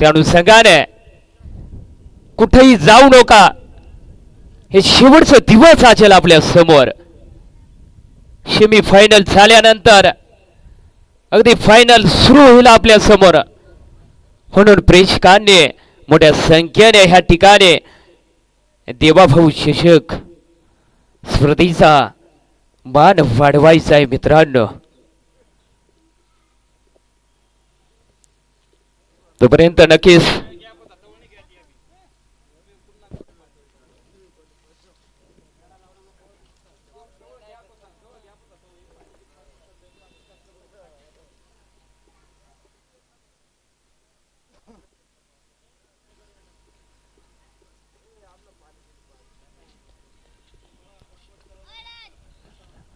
त्या अनुषंगाने कुठेही जाऊ नका, हे शेवटचा दिवस असेल आपल्या समोर. सेमी फायनल झाल्यानंतर अगदी फायनल सुरू होईल आपल्या समोर. म्हणून प्रेक्षकांनी मोठ्या संख्येने ह्या ठिकाणी देवाभाऊ चषक स्पर्धेचा मान वाढवायचा आहे मित्रांनो. तोपर्यंत नक्कीच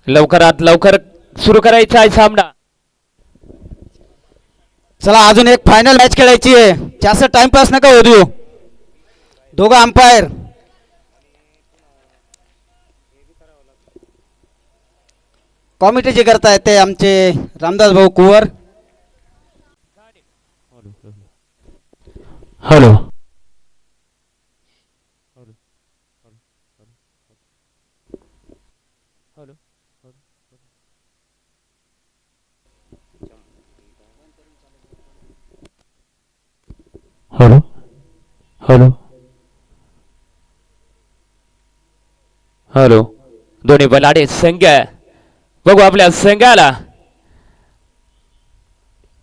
लवकरात लवकर सुरू करायचा आहे सामना. चला अजून एक फायनल मॅच खेळायची आहे, जास्त टाइमपास नका होऊ देऊ. दोघं अंपायर कॉमिटी जे करतायत ते आमचे Ramdas Bhau Kuwar. Hello hello hello hello दोन्ही बलाढ्य संघ बघू आपल्या संघाला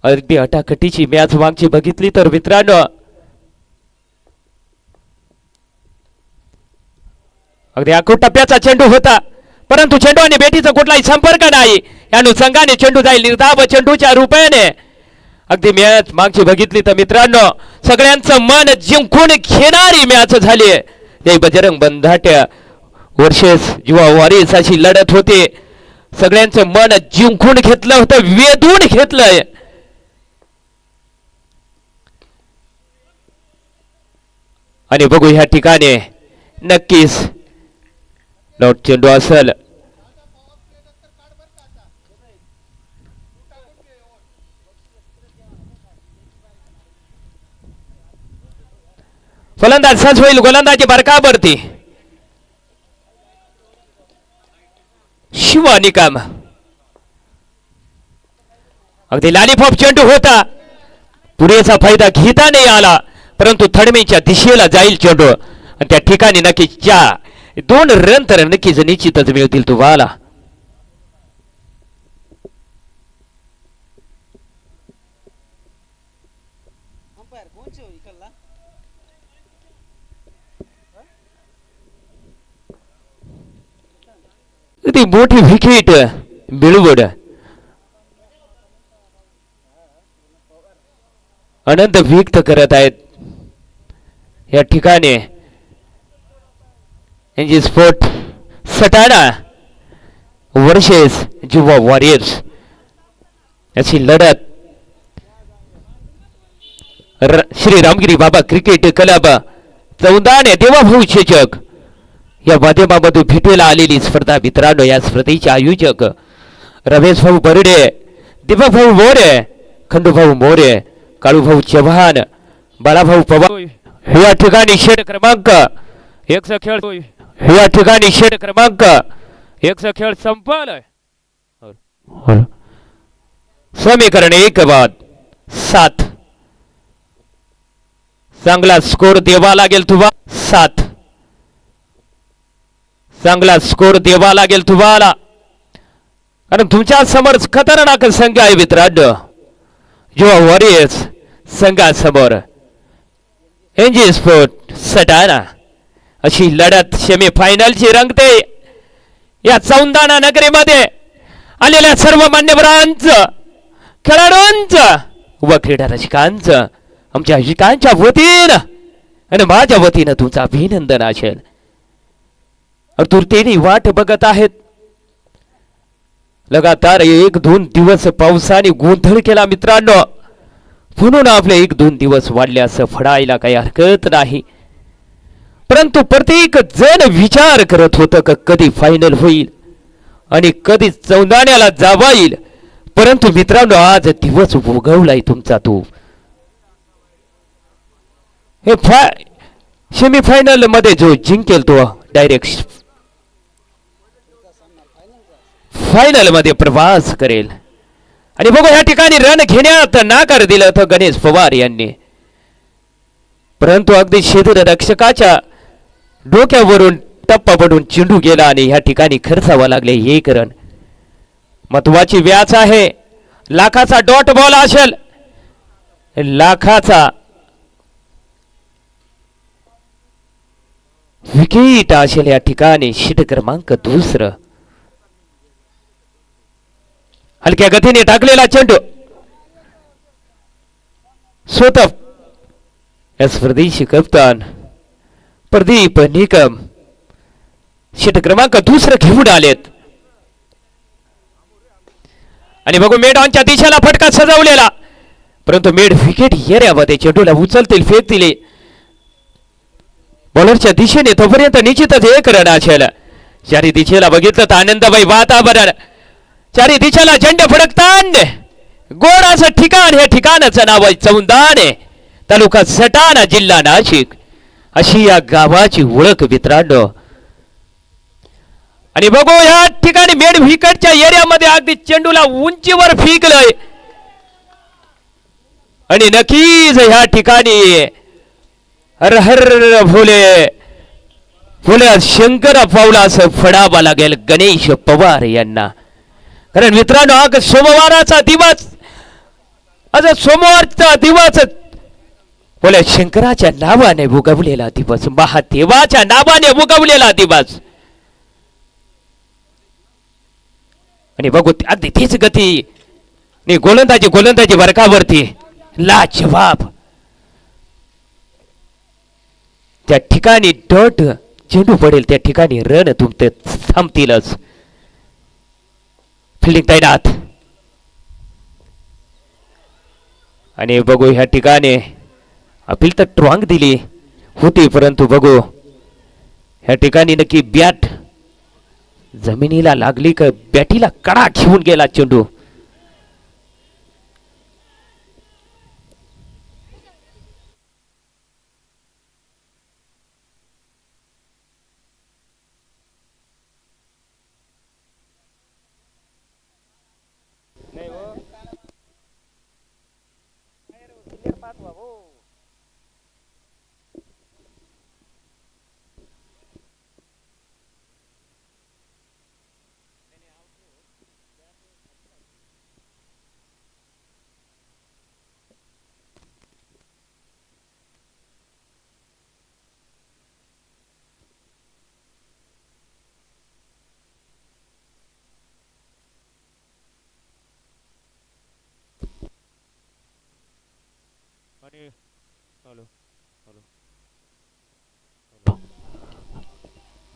अगदी अटाकटीची मॅच मागची बघितली तर मित्रांनो अगदी आखूड टप्प्याचा चेंडू होता, परंतु चेंडू आणि बेटीचा कुठलाही संपर्क नाही. या अनुषंगाने चेंडू जाईल निर्धाव चेंडूच्या रूपाने. अगदी मॅच मागची बघितली तर मित्रांनो सगळ्यांचं मन जिंकून घेणारी मॅच झाली. जय बजरंग बंधाट्या वर्सेस युवा वॉरियर्स अशी लढत होती. सगळ्यांचं मन जिंकून घेतलं होतं, वेधून घेतलंय. आणि बघू ह्या ठिकाणी नक्कीच नॉट चेंडू असेल. फलंदाज सज होईल, गोलंदाजी बरकाबरती शिवा निकम. अगदी लालीफॉप चेंडू होता, पुरेसा फायदा घेता नाही आला, परंतु थडमीच्या दिशेला जाईल चेंडू आणि त्या ठिकाणी नक्कीच 2 रन तर नक्कीच निश्चितच मिळतील तुम्हाला. ती मोठी विकेट बिळवड आनंद व्यक्त करत आहेत या ठिकाणी. एनजी स्पोर्ट सटाणा वर्सेस युवा वॉरियर्स अशी लढत श्री रामगिरी बाबा क्रिकेट क्लब चौदाने देवाभाऊ चषक या माध्यमामधून भेटेला आलेली स्पर्धा मित्रांनो. या स्पर्धेचे आयोजक रमेश भाऊ बर्डे, दीपकभाऊ मोरे, खंडूभाऊ मोरे, काळूभाऊ चव्हाण, बाळाभाऊ पवार. या ठिकाणी शेड क्रमांक 1 खेळ या ठिकाणी शेड क्रमांक 1 खेळ संपलाय. समीकरण 1/7 चांगला स्कोर द्यावा लागेल तुम्हाला. 7 चांगला स्कोर द्यावा लागेल तुम्हाला, कारण तुमच्या समोर खतरनाक संघ आहे मित्रांनो. युवा वॉरियर्स संघासमोर एनजी स्पोर्ट सटाणा अशी लढत सेमी फायनलची रंगते. या चौंदाणा नगरीमध्ये आलेल्या सर्व मान्यवरांचं, खेळाडूंचं व क्रीडा रसिकांचं आमच्या रसिकांच्या वतीनं आणि माझ्या वतीनं तुमचं अभिनंदन असेल. आतुरतेने वाट बघत आहेत. लगातार 1-2 दिवस पावसाने गोंधळ केला मित्रांनो, म्हणून आपले 1-2 दिवस वाढले असं फडायला काही हरकत नाही. परंतु प्रत्येक जण विचार करत होतं का कधी फायनल होईल आणि कधी चौदाण्याला जावा येईल. परंतु मित्रांनो आज दिवस उगवलाय तुमचा. तो हे सेमीफायनल मध्ये जो जिंकेल तो डायरेक्ट फायनल मध्ये प्रवास करेल. आणि बघू या ठिकाणी रन घेण्यात नाकार दिला होतं गणेश पवार यांनी, परंतु अगदी क्षेत्ररक्षकाच्या डोक्यावरून टप्पा पडून चेंडू गेला आणि या ठिकाणी खर्चावा लागले 1 रन. महत्वाची व्याच आहे, लाखाचा डॉट बॉल असेल, लाखाचा विकेट असेल या ठिकाणी. शीट क्रमांक 2. हलक्या गतीने टाकलेला चेंडू स्वतः या स्पर्धेची कप्तान प्रदीप निकम शीट क्रमांक 2 घेऊन आलेत. आणि बघू मेडॉनच्या दिशेला फटका सजवलेला, परंतु मेड विकेट एरियामध्ये चेंडूला उचलतील, फेकतील बॉलरच्या दिशेने. तोपर्यंत निश्चितच 1 रन असेल. चारी दिशेला बघितलं तर आनंदबाई वातावरण, चारी दिशेला झेंडे फडकतान. गोड असं ठिकाण, हे ठिकाणाचं नाव आहे चौंदाणे, तालुका सटाणा, जिल्हा नाशिक, अशी या गावाची ओळख मित्रांनो. आणि बघू या ठिकाणी मेड विकेटच्या एरियामध्ये अगदी चेंडूला उंचीवर फेकलंय आणि नक्कीच या ठिकाणी हर हर भोले भोले शंकर पावला असं फडावा लागेल गणेश पवार यांना. कारण मित्रांनो आज सोमवारचा दिवस, आज सोमवारचा दिवस बोले शंकराच्या नावाने उगवलेला दिवस, महादेवाच्या नावाने उगवलेला दिवस. आणि बघू अगदी तीच गती गोलंदाजी वर्गावरती लाजवाब. त्या ठिकाणी डॉट चेंडू पडेल त्या ठिकाणी रन तुमचे थांबतीलच. फिल्डिंग तैनात. आणि बघू ह्या ठिकाणी अपील तर ट्रॉंग दिली होती, परंतु बघू ह्या ठिकाणी नक्की बॅट जमिनीला लागली का बॅटीला कडा घेऊन गेला चेंडू.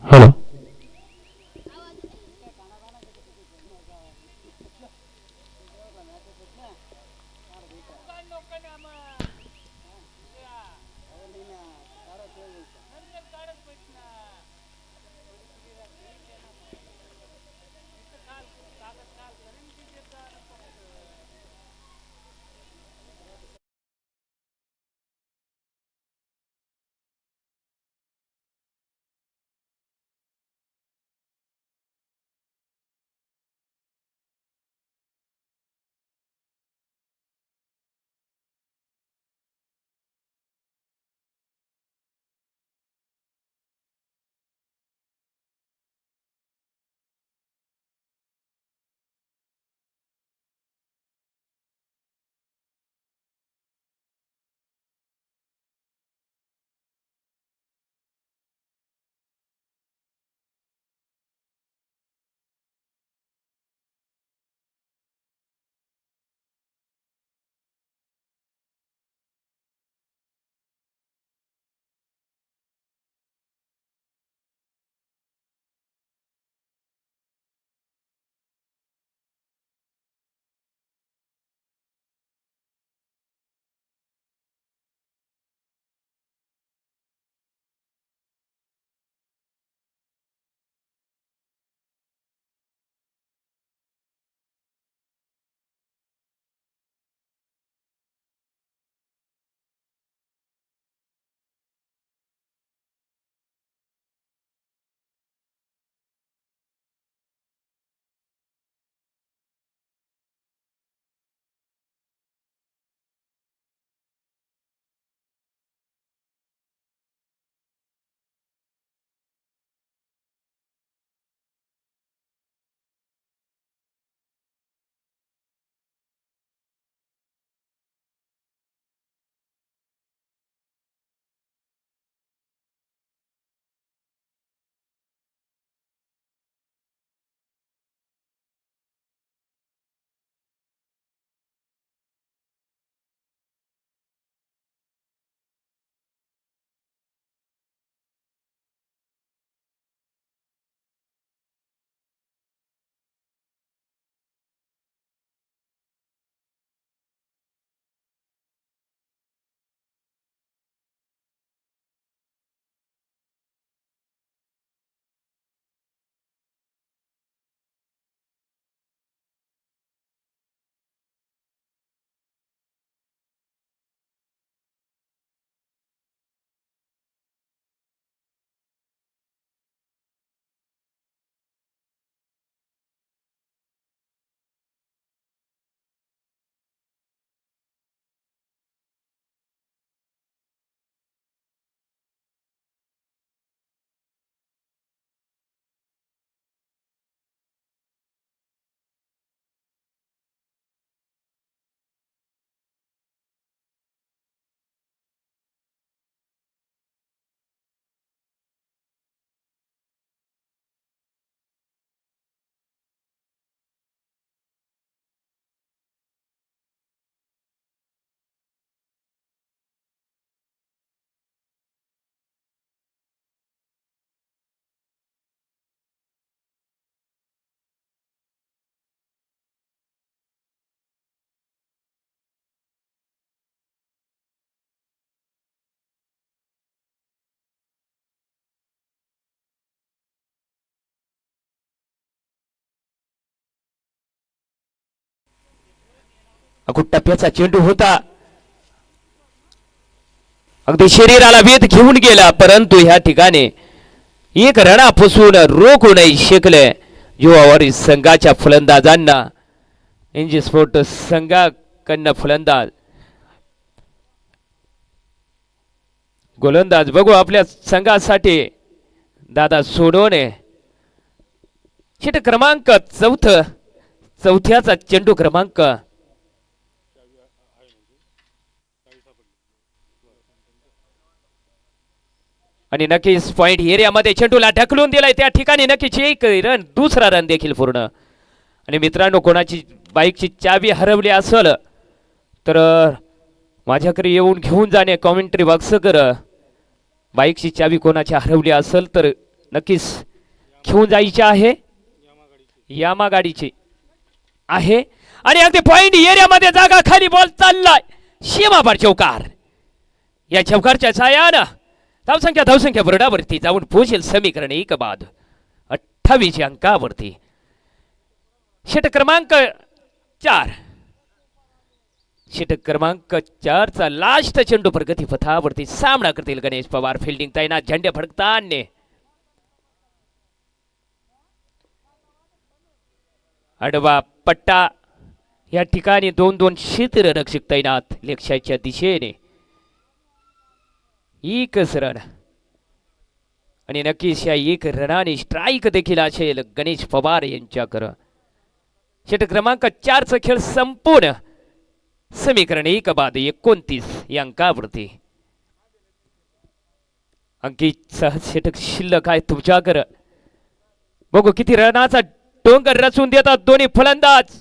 हॅलो. अगदी टप्प्याचा चेंडू होता, अगदी शरीराला वेध घेऊन गेला, परंतु ह्या ठिकाणी एक रणा फसवून रोखू नाही शकले युवावरील संघाच्या फलंदाजांना. इंजी स्पोर्ट संघाकडनं फलंदाज गोलंदाज बघू आपल्या संघासाठी दादा सोडवणे. षटक क्रमांक चौथ्याचा चेंडू क्रमांक आणि नक्कीच पॉइंट एरियामध्ये चेंडूला ढकलून दिलाय. त्या ठिकाणी नक्कीच एक रन, दुसरा रन देखील पूर्ण. आणि मित्रांनो, कोणाची बाईकची चावी हरवली असेल तर माझ्याकडे येऊन घेऊन जाणे. कॉमेंट्री बॉक्स कर, बाईकची चावी कोणाची हरवली असेल तर नक्कीच घेऊन जायची आहे. यामा गाडीची आहे. आणि अगदी पॉइंट एरियामध्ये जागा खाली बॉल चाललाय, सीमापार चौकार. या चौकारच्या छायानं धावसंख्या बरोडावरती जाऊन पोहोचेल समीकरण 1 बाद 28 अंकावरती. षटक क्रमांक 4, षटक क्रमांक 4 चा लास्ट चेंडू प्रगती पथावरती सामना करतील गणेश पवार. फिल्डिंग तैनात, झेंडे फडकताना आडवा पट्टा. या ठिकाणी 2-2 क्षेत्ररक्षक तैनात लक्ष्याच्या दिशेने. एकच रन आणि नक्कीच या एक रनाने स्ट्राईक देखील असेल गणेश पवार यांच्याकडे. षटक क्रमांक 4 चा खेळ संपूर्ण. समीकरण 1 बाद 29 या अंकावरती. अंकित सहज षटक शिल्लक आहे तुमच्याकडे. बघू किती रनाचा डोंगर रचून देतात दोन्ही फलंदाज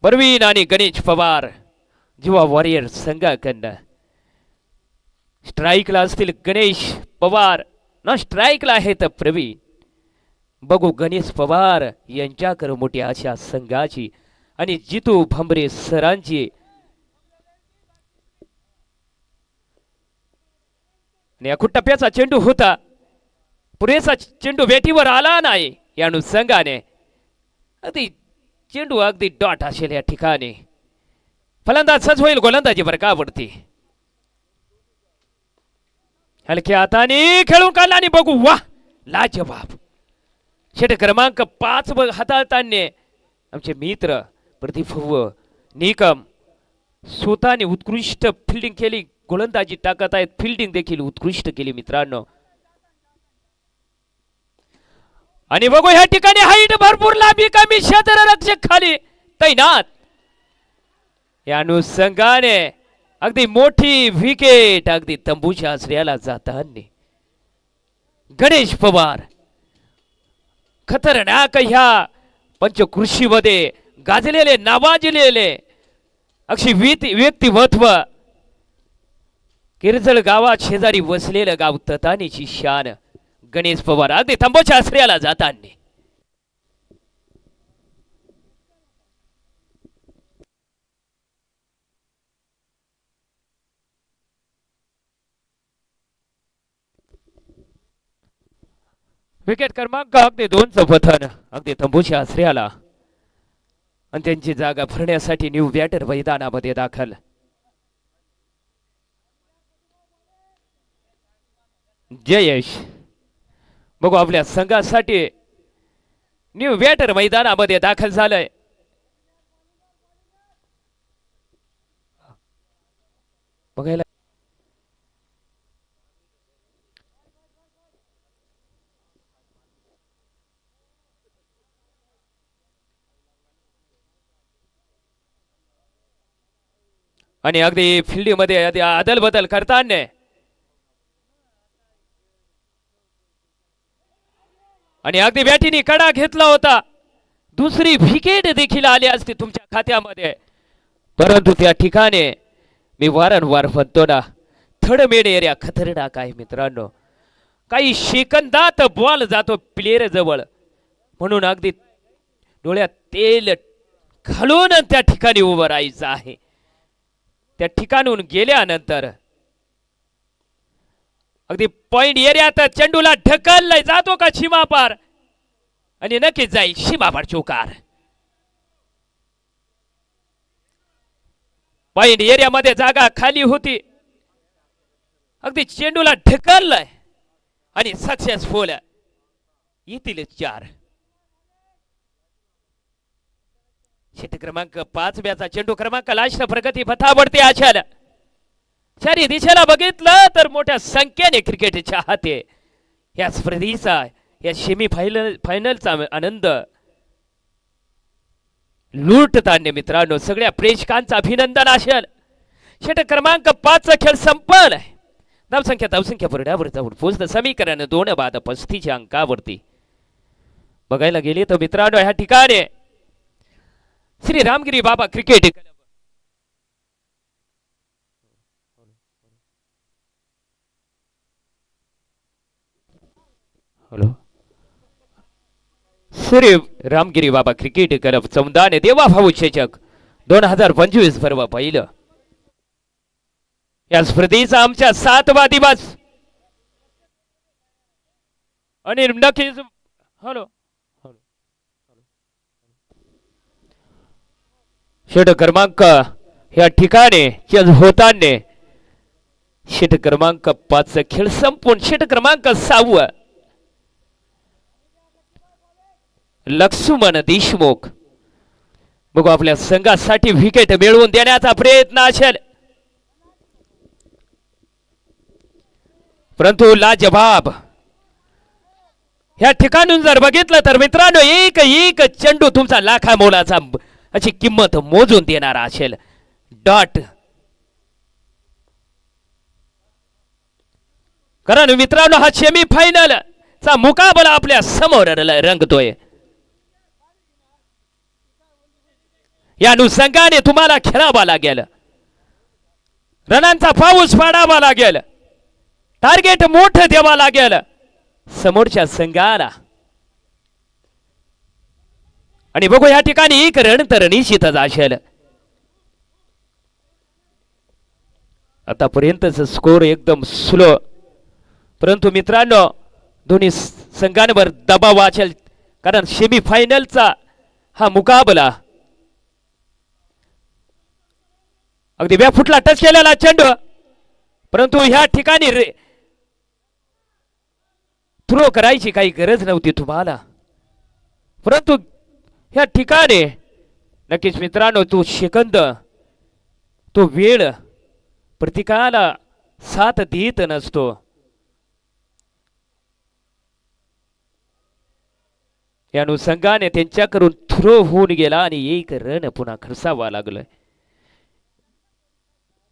परवीन आणि गणेश पवार जीवा वॉरियर संघाकडनं. स्ट्राईकला असतील गणेश पवार, ना स्ट्राईकला आहेत प्रवीण. बघू गणेश पवार यांच्याकडे मोठी आशा संघाची आणि जितू भांबरे सरांची. आणि टप्प्याचा चेंडू होता, पुरेसा चेंडू वेटीवर आला नाही. या अनुषंगाने अगदी चेंडू अगदी डॉट असेल या ठिकाणी. फलंदाज सज होईल गोलंदाजी बरकावरती. हलक्या हाताने खेळून काढला आणि बघू वा लाजवाब. षटक क्रमांक 5 हाताळताना आमचे मित्र प्रदीप निकम स्वतःने उत्कृष्ट फिल्डिंग केली. गोलंदाजी टाकत आहेत, फिल्डिंग देखील उत्कृष्ट केली मित्रांनो. आणि बघू ह्या ठिकाणी हाईट भरपूर लांबी कमी क्षेत्ररक्षक खाली तैनात. या अनुषंगाने अगदी मोठी विकेट अगदी तंबूच्या आश्रयाला जाताना गणेश पवार खतरनाक ह्या पंचकृषीमध्ये गाजलेले नावाजलेले अक्षी व्यक्तिमत्व. किरजळ गावात शेजारी वसलेलं गाव ततानीची शान गणेश पवार अगदी तंबूच्या आश्रयाला जाताना. विकेट क्रमांक अगदी 2चं पथन अगदी तंबूच्या आश्रयाला आणि त्यांची जागा भरण्यासाठी न्यू बॅटर मैदानामध्ये दाखल. जयेश बघू आपल्या संघासाठी न्यू बॅटर मैदानामध्ये दाखल झालंय. बघायला आणि अगदी फिल्डिंग मध्ये अदल बदल करताना आणि अगदी बॅटीने कडा घेतला होता. दुसरी विकेट देखील आली असती तुमच्या खात्यामध्ये, परंतु त्या ठिकाणी मी वारंवार म्हणतो ना, थर्ड मेड एरिया खतरनाक आहे मित्रांनो. काही सेकंदात बॉल जातो प्लेयर जवळ, म्हणून अगदी डोळ्यात तेल घालून त्या ठिकाणी उभं राहायचं आहे. त्या ठिकाणून गेल्यानंतर अगदी पॉइंट एरियात चेंडूला ढकललाय, जातो का सीमापार आणि नक्कीच जाईल सीमापार चौकार. पॉइंट एरियामध्ये जागा खाली होती, अगदी चेंडूला ढकललाय आणि सक्सेसफुल येतील 4. षटक क्रमांक 5 ब्याचा चेंडू क्रमांक लास्ट प्रगती पथावरती आशाल. चारी दिशेला बघितलं तर मोठ्या संख्येने क्रिकेट चाहते या स्पर्धेचा, या सेमी फायनलचा आनंद लुटताना मित्रांनो सगळ्या प्रेक्षकांचं अभिनंदन असेल. षटक क्रमांक 5 खेळ संपल. धावसंख्या पुरड्यावर जाऊन पोचलं. समीकरण 2 बाद 35 अंकावरती बघायला गेले तर मित्रांनो ह्या ठिकाणी श्री रामगिरी बाबा क्रिकेट हॅलो श्री रामगिरी बाबा क्रिकेट क्लब चौदाने देवाभाऊ चषक 2025 पर्व पहिलं. या स्पर्धेचा आमच्या 7वा दिवस आणि नक्कीच हॅलो षटक क्रमांक या ठिकाणी चेंज होताना षटक क्रमांक 5 खेळ संपून षटक क्रमांक 6 लक्ष्मण देशमुख बघू आपल्या संघासाठी विकेट मिळवून देण्याचा प्रयत्न असेल, परंतु लाजवाब या ठिकाणून जर बघितलं तर मित्रांनो एक चेंडू तुमचा लाखा मोलाचा अशी किंमत मोजून देणारा असेल. डॉट कारण मित्रांनो हा सेमी फायनल चा मुकाबला आपल्या समोर रंगतोय. या अनुषंगाने तुम्हाला खेळावा लागेल, रनांचा पाऊस पाडावा लागेल, टार्गेट मोठं द्यावा लागेल समोरच्या संघाला. आणि बघू या ठिकाणी एक रण तर निश्चितच असेल. आतापर्यंतच स्कोर एकदम स्लो, परंतु मित्रांनो दोन्ही संघांवर दबाव असेल कारण सेमी फायनलचा हा मुकाबला. अगदी फुटला टच केलेला चेंडू, परंतु ह्या ठिकाणी थ्रो करायची काही गरज नव्हती तुम्हाला, परंतु ह्या ठिकाणी नक्कीच मित्रांनो तो सेकंद तो वेळ प्रत्येकाला साथ देत नसतो. या अनुषंगाने त्यांच्याकडून थ्रो होऊन गेला आणि एक रन पुन्हा खर्चावा लागलाय.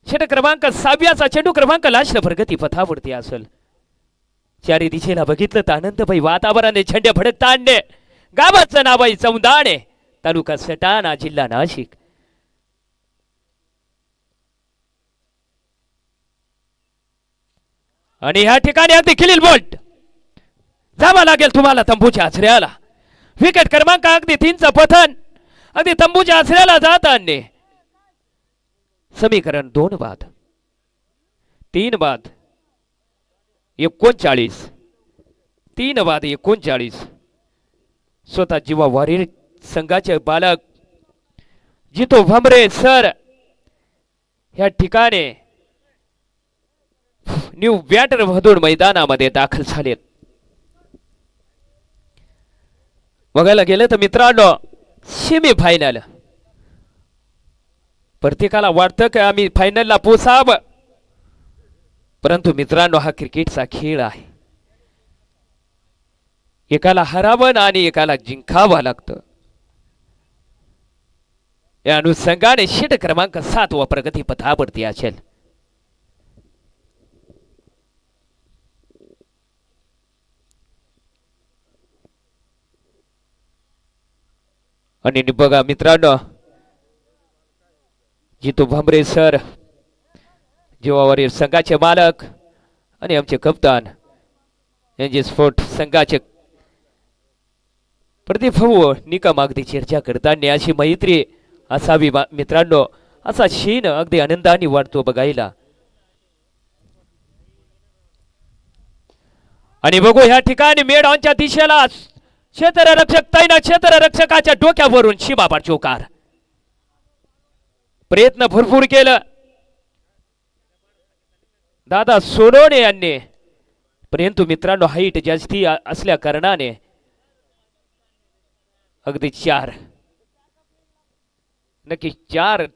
षटक क्रमांक 6 चेंडू क्रमांक लास्ट प्रगती पथावरती असेल. चारी दिशेला बघितलं तर आनंदभाई वातावरणाने झेंडे फडकतांडे. गावाचं नाव आहे चौदाणे, तालुका सटाणा, जिल्हा नाशिक. आणि ह्या ठिकाणी अगदी खिलील बोल्ट जावा लागेल तुम्हाला तंबूच्या आचऱ्याला. विकेट क्रमांक अगदी 3चं पतन अगदी तंबूच्या आचऱ्याला जाताना समीकरण 2 बाद 3 बाद 39 3 बाद 39 स्वतः जीवा वारीर संघाचे बालक जितो भामरे सर ह्या ठिकाणी न्यू बॅटर मधून मैदानामध्ये दाखल झालेत. बघायला गेलं तर मित्रांनो सेमी फायनल प्रत्येकाला वाटतं की आम्ही फायनलला पोचावं, परंतु मित्रांनो हा क्रिकेटचा खेळ आहे. एकाला हरावं आणि एकाला जिंकावं लागतं. या अनुषंगाने षटक क्रमांक 7 व प्रगती पथावरती असेल. आणि बघा मित्रांनो जितू भांबरे सर जीवावरील संघाचे मालक आणि आमचे कप्तान यांचे स्पोर्ट संघाचे प्रदीप भाऊ निकम अगदी चर्चा करताना अशी मैत्री असावी मित्रांनो, असा शीन अगदी आनंदाने वाटतो बघायला. आणि बघू ह्या ठिकाणी मेडॉनच्या दिशेला क्षेत्ररक्षक तैनात, क्षेत्ररक्षकाच्या डोक्यावरून शिबाबा चौकार. प्रयत्न भरपूर केलं दादा सोनवणे यांनी, परंतु मित्रांनो हाईट जास्ती असल्या कारणाने अगदी 4 नक्की 4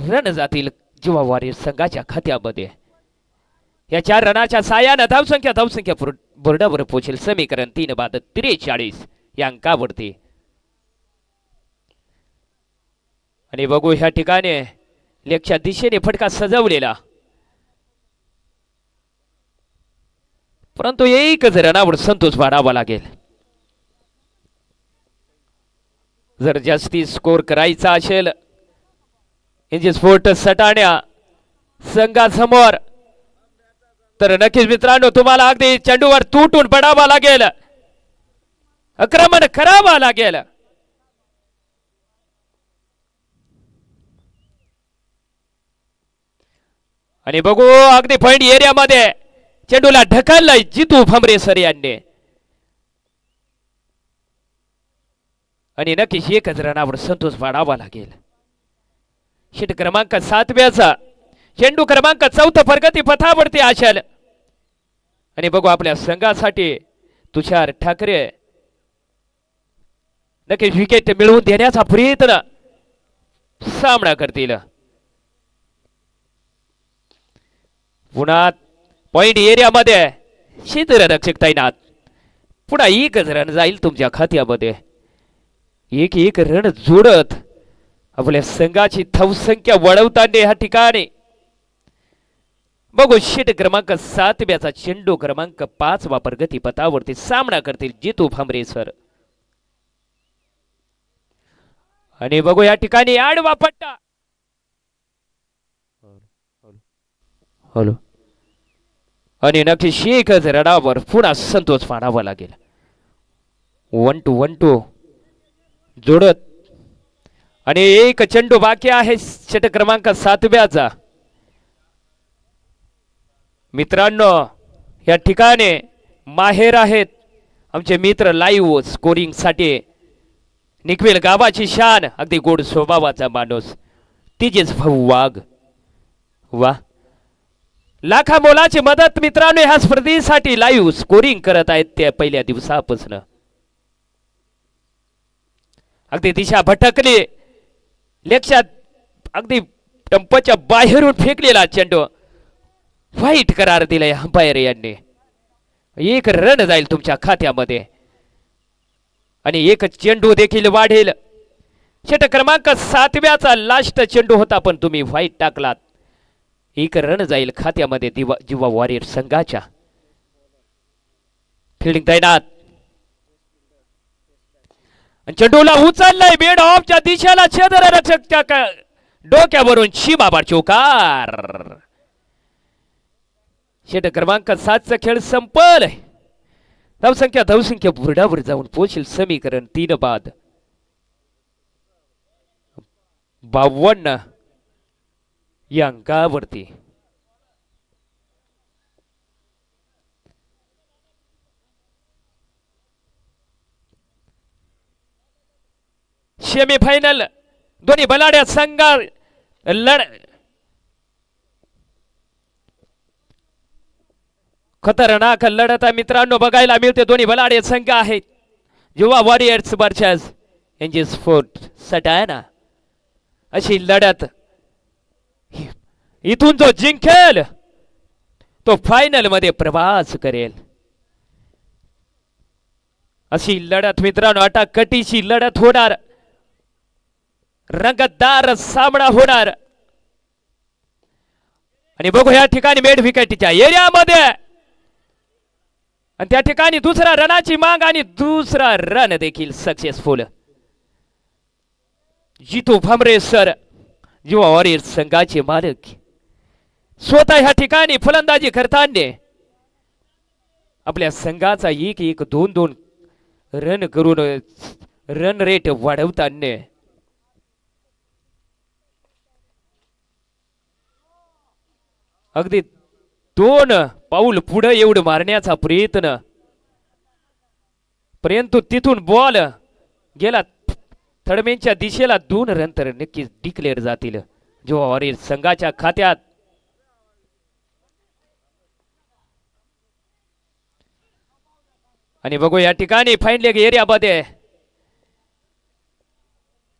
रन जातील जीवा वॉरियर संघाच्या खात्यामध्ये. या 4 रनाच्या साह्याने धावसंख्या बोर्डावर पोहोचेल. समीकरण 3 बाद 43 या अंकावरती. आणि बघू ह्या ठिकाणी लेगच्या दिशेने फटका सजवलेला, परंतु एकच रनावर संतोष वाढावा लागेल. जर जास्ती स्कोर करायचा असेल इंजी स्पोर्ट सटाण्या संघासमोर, तर नक्कीच मित्रांनो तुम्हाला अगदी चेंडूवर तुटून पडावा लागेल, आक्रमण करावा लागेल. आणि बघू अगदी पॉइंट एरियामध्ये चेंडूला ढकललाय जितू भांबरे सर यांनी. आणि नक्कीच एकच रनावर संतोष वाढावा लागेल. षट क्रमांक 7व्याचा चेंडू क्रमांक 4 प्रगती पथावरती असेल. आणि बघू आपल्या संघासाठी तुषार ठाकरे नक्कीच विकेट मिळवून देण्याचा प्रयत्न सामना करतील. पुन्हा पॉइंट एरियामध्ये क्षेत्ररक्षक तैनात. पुन्हा एकच रन जाईल तुमच्या खात्यामध्ये. एक रन जोडत आपल्या संघाची धावसंख्या वाढवताना ह्या ठिकाणी बघू षट क्रमांक 7व्याचा चेंडू क्रमांक 5 प्रगती पथावरती सामना करतील जितू भांबरे सर. आणि बघू या ठिकाणी आडवा पट्टा. हॅलो. आणि नक्कीच एकच रडावर पुन्हा संतोष मानावा लागेल. 1-2 जोडत. आणि एक चेंडू बाकी आहे षट क्रमांक 7व्याचा. मित्रांनो या ठिकाणी माहेर आहेत आमचे मित्र लाईव्ह स्कोरिंग साठी. निकवेल गावाची शान, अगदी गोड स्वभावाचा माणूस तिजेच भाऊ वाघ. वा, लाखा मोलाची मदत मित्रांनो ह्या स्पर्धेसाठी लाईव्ह स्कोरिंग करत आहेत त्या पहिल्या दिवसापासून. अगदी दिशा भटकली, लेक्षात अगदी टंपच्या बाहेरून फेकलेला चेंडू वाईट करार दिलाय अंपायर यांनी. एक रन जाईल तुमच्या खात्यामध्ये. आणि एक चेंडू देखील वाढेल. षट क्रमांक 7व्याचा लास्ट चेंडू होता पण तुम्ही वाईट टाकलात. एक रन जाईल खात्यामध्ये जीवा वॉरियर संघाच्या. फिल्डिंग तैनात. चेंडूला उचललाय बेड ऑफच्या दिशेला, क्षेत्ररक्षकच्या डोक्यावरून शिबाबार चौकार. षट क्रमांक 7चा खेळ संपल. धावसंख्या बोर्डावर जाऊन पोहोचेल. समीकरण 3 बाद 52 या अंकावरती. सेमीफायनल दोन्ही बलाढ्या संघा खतरनाक लढत मित्रांनो बघायला मिळते. दोन्ही बलाढ्य संघ आहेत. जीवा वॉरियर्स वर्सेस इंजी स्पोर्ट सटाणा. अशी लढत इथून जो जिंकेल तो फायनल मध्ये प्रवास करेल. अशी लढत मित्रांनो अटाकटीची लढत होणार. रंगतदार सामना होणार. आणि बघू या ठिकाणी मेड विकेटच्या एरियामध्ये आणि त्या ठिकाणी दुसरा रनाची माग आणि दुसरा रन देखील सक्सेसफुल. जितू भांबरे सर जीवा वॉरियर संघाचे मालक स्वतः ह्या ठिकाणी फलंदाजी करताना आपल्या संघाचा 1-1 2-2 रन करून रन रेट वाढवताना अगदी 2 पाऊल पुढे एवढं मारण्याचा प्रयत्न, परंतु तिथून बॉल गेला थडमेंच्या दिशेला. 2 रन तर नक्कीच डिक्लेअर जातील. जोवावरील संघाच्या खात्यात. आणि बघू या ठिकाणी फाईन लेग एरियामध्ये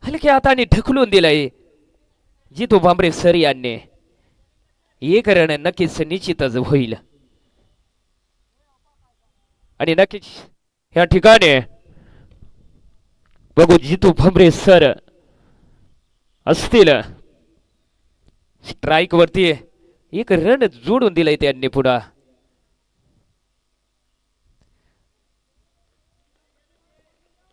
हलक्या हाताने ढकलून दिलंय जितू भांबरे सर यांनी. एक रन नक्कीच निश्चितच होईल. आणि नक्कीच या ठिकाणी बघू जितू भांबरे सर असतील स्ट्राईक वरती. एक रन जोडून दिलंय त्यांनी पुन्हा.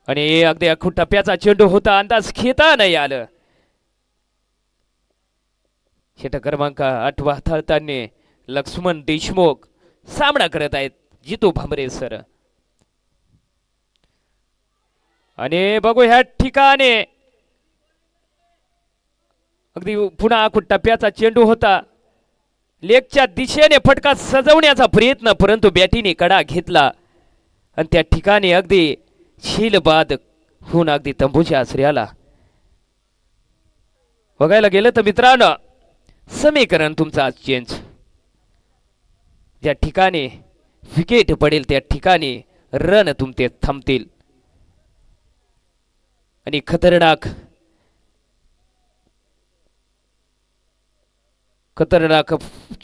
आणि अगदी अखूट टप्प्याचा चेंडू होता, अंदाज घेता नाही आलं. षटक क्रमांक 8 हाताळताना लक्ष्मण देशमुख सामना करत आहेत जितू भांबरे सर. आणि बघू ह्या ठिकाणी अगदी पुन्हा अखूट टप्प्याचा चेंडू होता. लेगच्या दिशेने फटका सजवण्याचा प्रयत्न, परंतु बॅटीने कडा घेतला आणि त्या ठिकाणी अगदी बाद होऊन अगदी तंबूच्या आश्रयाला. बघायला गेलं तर मित्रांनो समीकरण तुमचा आज चेंज. ज्या ठिकाणी विकेट पडेल त्या ठिकाणी रन तुमचे थांबतील. आणि खतरनाक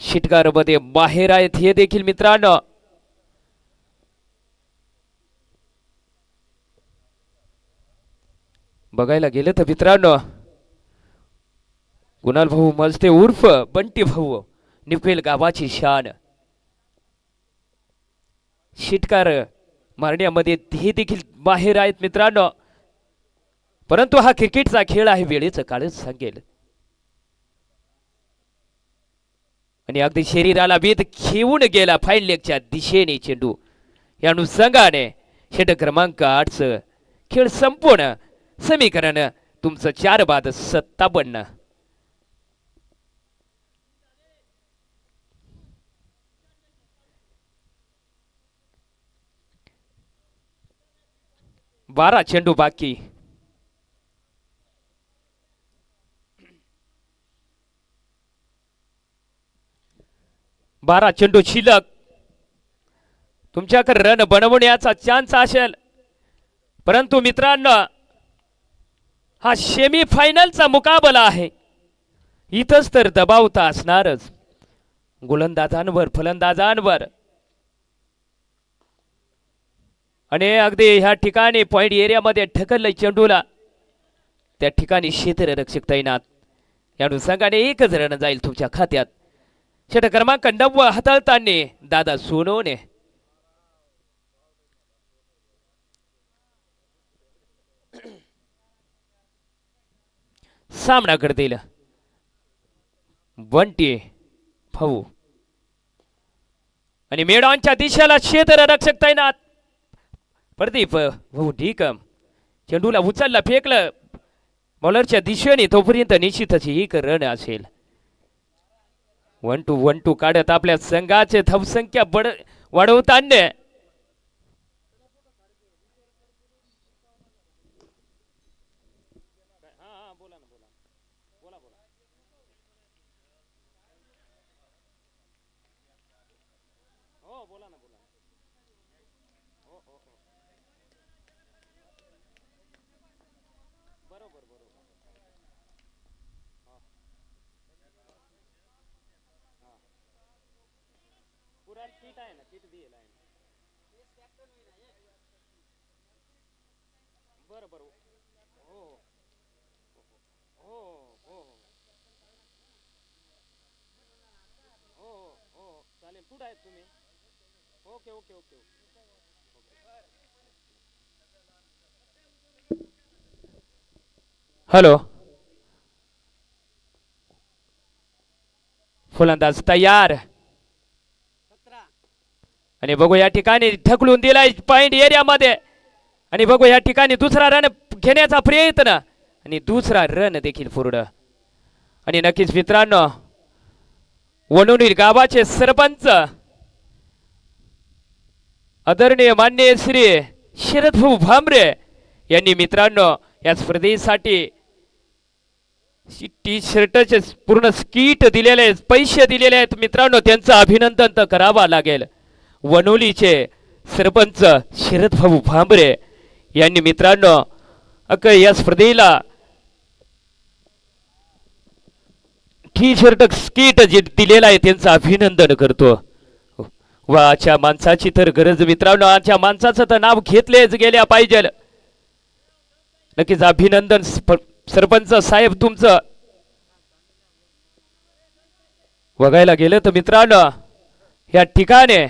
षटकार मध्ये बाहेर आहेत हे देखील मित्रांनो. बघायला गेलं तर मित्रांनो कुणाल भाऊ मजते उर्फ बंटी भाऊ निफेल गावाची शान षटकार मारण्यामध्ये हे देखील बाहेर आहेत मित्रांनो. परंतु हा क्रिकेटचा खेळ आहे, वेळेचं काळच सांगेल. आणि अगदी शरीराला वेध घेऊन गेला फाईन लेगच्या दिशेने चेंडू. या अनुषंगाने षटक क्रमांक 8 खेळ संपूर्ण. समीकरण तुमचं 4/57. बारा चेंडू बाकी. बारा चेंडू शिल्लक. तुमच्याकडे रन बनवण्याचा चान्स असेल, परंतु मित्रांनो हा सेमी फायनलचा मुकाबला आहे. इथंच तर दबाव तर असणारच गोलंदाजांवर फलंदाजांवर. आणि अगदी ह्या ठिकाणी पॉइंट एरियामध्ये ढकललंय चेंडूला. त्या ठिकाणी क्षेत्ररक्षक तैनात. या अनुषंगाने एकच रन जाईल तुमच्या खात्यात. षटक क्रमांक 9 हाताळताना दादा सोनवणे. सामना करतील बंटी भाऊ. आणि मेडांच्या दिशेला क्षेत्ररक्षक तैनात प्रदीप भाऊ ढिकम. चेंडूला उचलला, फेकलं बॉलरच्या दिशेने, तोपर्यंत निश्चितच एक रन असेल. 1-2 काढत आपल्या संघाचे धावसंख्या वाढवताना हॅलो फलंदाज तयार. आणि बघू या ठिकाणी ढकलून दिलाय पॉइंट एरियामध्ये. आणि बघू या ठिकाणी दुसरा रन घेण्याचा प्रयत्न आणि दुसरा रन देखील पूर्ण. आणि नक्कीच मित्रांनो वणुनीर गावाचे सरपंच आदरणीय मान्य श्री शरद भाऊ भांबरे यांनी मित्रांनो या स्पर्धेसाठी टी शर्टचे पूर्ण स्कीट दिलेले आहेत, पैसे दिलेले आहेत मित्रांनो, त्यांचं अभिनंदन तर करावं लागेल. वनोलीचे सरपंच शरद भाऊ भांबरे यांनी मित्रांनो या स्पर्धेला टी शर्ट स्कीट जे दिलेलं आहे त्यांचं अभिनंदन करतो. वा आजच्या माणसाची तर गरज मित्रांनो, आजच्या माणसाचं तर नाव घेतलेच गेल्या पाहिजे. नक्कीच अभिनंदन सरपंच साहेब तुमचं. बघायला गेलं तर मित्रांनो या ठिकाणी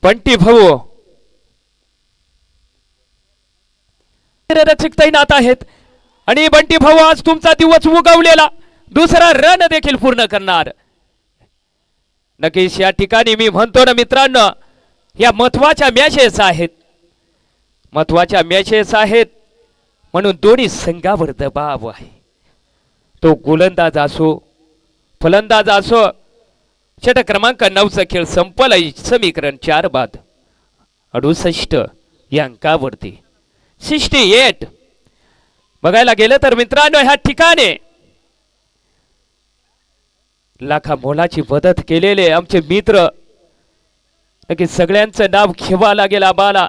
बंटी भाऊ रक्षक तैनात आहेत आणि बंटी भाऊ आज तुमचा दिवस उगवलेला दुसरा रन देखील पूर्ण करणार. नक्कीच या ठिकाणी मी म्हणतो ना मित्रांनो, या महत्वाच्या मॅचेस आहेत, महत्वाच्या मॅचेस आहेत म्हणून दोन्ही संघावर दबाव आहे. तो गोलंदाज असो फलंदाज असो. षटक क्रमांक 9चा खेळ संपलाय. समीकरण 4 बाद 68 या अंकावरती 68. बघायला गेलं तर मित्रांनो ह्या ठिकाणी लाखा मोलाची मदत केलेले आमचे मित्र, नक्की सगळ्यांचं नाव घेवा लागेल आम्हाला.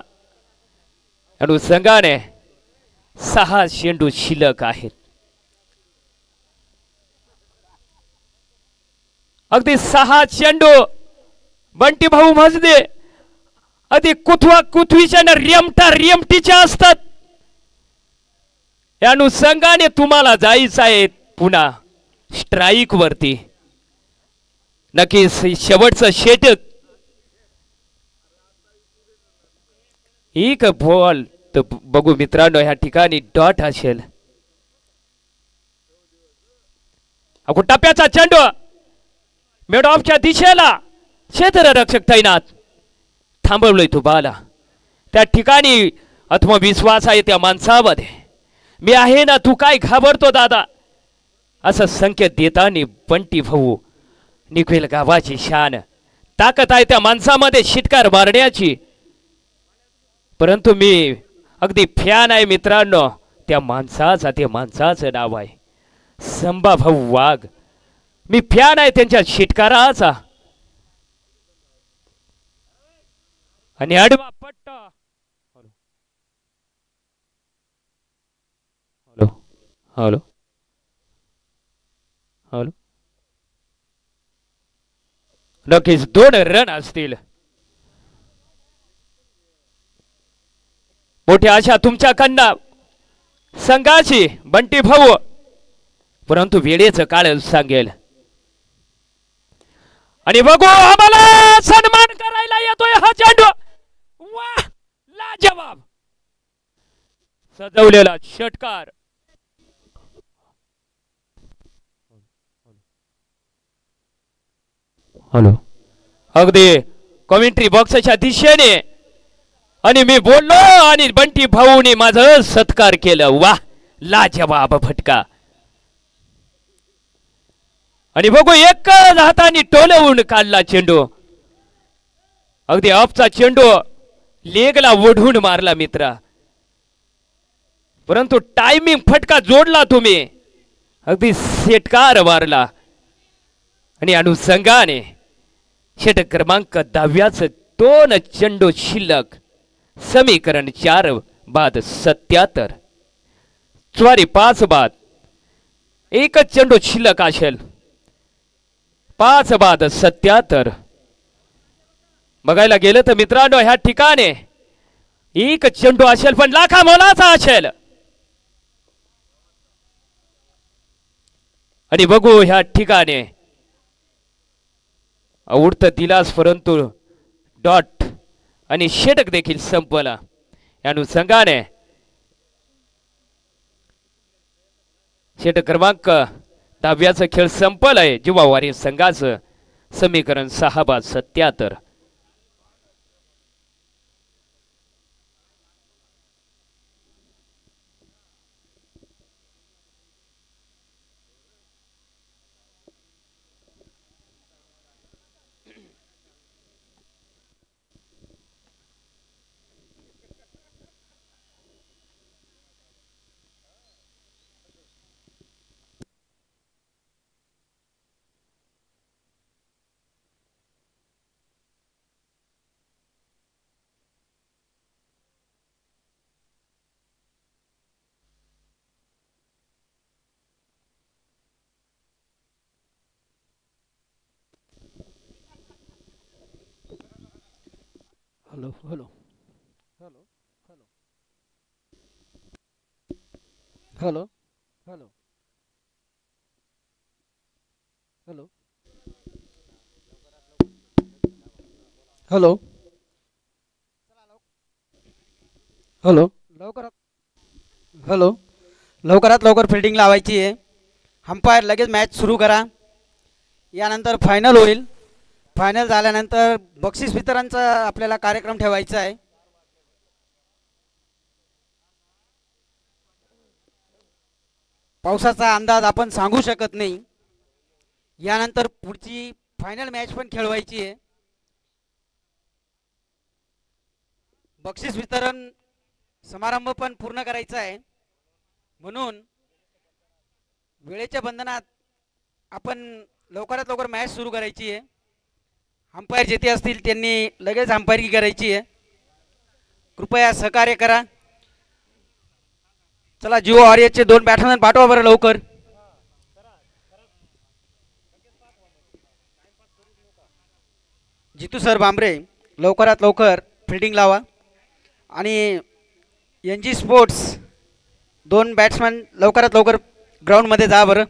आणि संघाने 6 चेंडू शिल्लक आहेत. अगदी 6 चेंडू बंटी भाऊ मजदे अगदी कुथवीच्या रेमटीच्या असतात. या अनुषंगाने तुम्हाला जायचं आहे पुन्हा स्ट्राईक वरती. नक्कीच शेवटचं षटक एक बॉल तर बघू मित्रांनो ह्या ठिकाणी डॉट असेल. अगो टप्प्याचा चेंडू मिड ऑफच्या दिशेला क्षेत्ररक्षक तैनात. थांबवलोय तू बाला. त्या ठिकाणी आत्मविश्वास आहे त्या माणसामध्ये. मी आहे ना, तू काय घाबरतो दादा, असं संकेत देताना बंटी भाऊ निघेल गावाची शान. ताकद आहे त्या माणसामध्ये शिटकार मारण्याची. परंतु मी अगदी फॅन आहे मित्रांनो त्या माणसाचा. ते माणसाचं नाव आहे संभा भाऊ वाघ. मी फॅन आहे त्यांच्या शिटकाराचा. आणि आडवा पट्टा. Hello hello hello. नक्कीच 2 रन असतील. मोठी आशा तुमच्याकडनं संघाची बंटी भाऊ, परंतु वेळेचं काळ सांगेल. आणि बघू आम्हाला सन्मान करायला येतोय हा चेंडू. वाह लाजवाब सजवलेला षटकार. हॅलो. अगदी कॉमेंट्री बॉक्सच्या दिशेने आणि मी बोललो आणि बंटी भाऊने माझं सत्कार केलं. वाह लाजवाब फटका. आणि बघू एकच हाताने टोलवून काढला चेंडू. अगदी ऑफचा चेंडू लेगला ओढून मारला मित्रा. परंतु टायमिंग फटका जोडला तुम्ही. अगदी षटकार मारला. आणि अनुषंगाने षटक क्रमांक 10 2 चेंडू शिल्लक. समीकरण 4 बाद 77. सॉरी 5 बाद. एकच चेंडू शिल्लक असेल. 5 बाद 77. बघायला गेलं तर मित्रांनो ह्या ठिकाणी एक चेंडू असेल पण लाखा मोलाचा असेल. आणि बघू ह्या ठिकाणी उडत दिलास परंतु डॉट आणि षटक देखील संपला. या अनुषंगाने षटक क्रमांक 10 खेळ संपलाय. जुवावारी संघाचं समीकरण 6 बाद 77. Hello hello hello hello hello hello hello hello लवकरात हॅलो, लवकरात लवकर फिल्डिंग लावायची आहे. अंपायर लगेच मॅच सुरू करा. यानंतर फायनल होईल. फायनल झाल्यानंतर बक्षीस वितरणचा आपल्याला कार्यक्रम ठेवायचा आहे. पावसाचा अंदाज आपण सांगू शकत नाही. यानंतर पुढची फायनल मॅच पण खेळवायची आहे. बक्षीस वितरण समारंभ पण पूर्ण करायचा आहे. म्हणून वेळेच्या बंधनात आपण लवकरात लवकर मॅच सुरू करायची आहे. अंपायर जेथे असतील त्यांनी लगेच अंपायरकी करायची आहे. कृपया सहकार्य करा. चला, जिओ वॉरियर्सचे 2 बॅट्समॅन पाठवा बरं लवकर. जितू सर बांबरे, लवकरात लवकर फिल्डिंग लावा. आणि एन जी स्पोर्ट्स 2 बॅट्समॅन लवकरात लवकर ग्राउंडमध्ये जा बरं.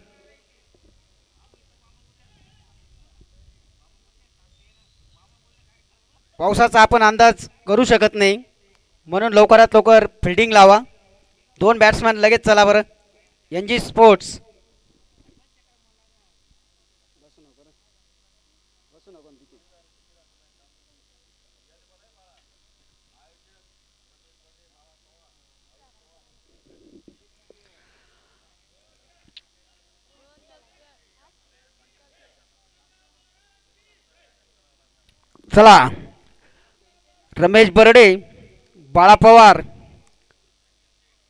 पावसाचा आपण अंदाज करू शकत नाही, म्हणून लवकरात लवकर फिल्डिंग लावा. 2 बॅट्समॅन लगेच चला बरं. N G sports. चला, रमेश बर्डे, बाळा पवार,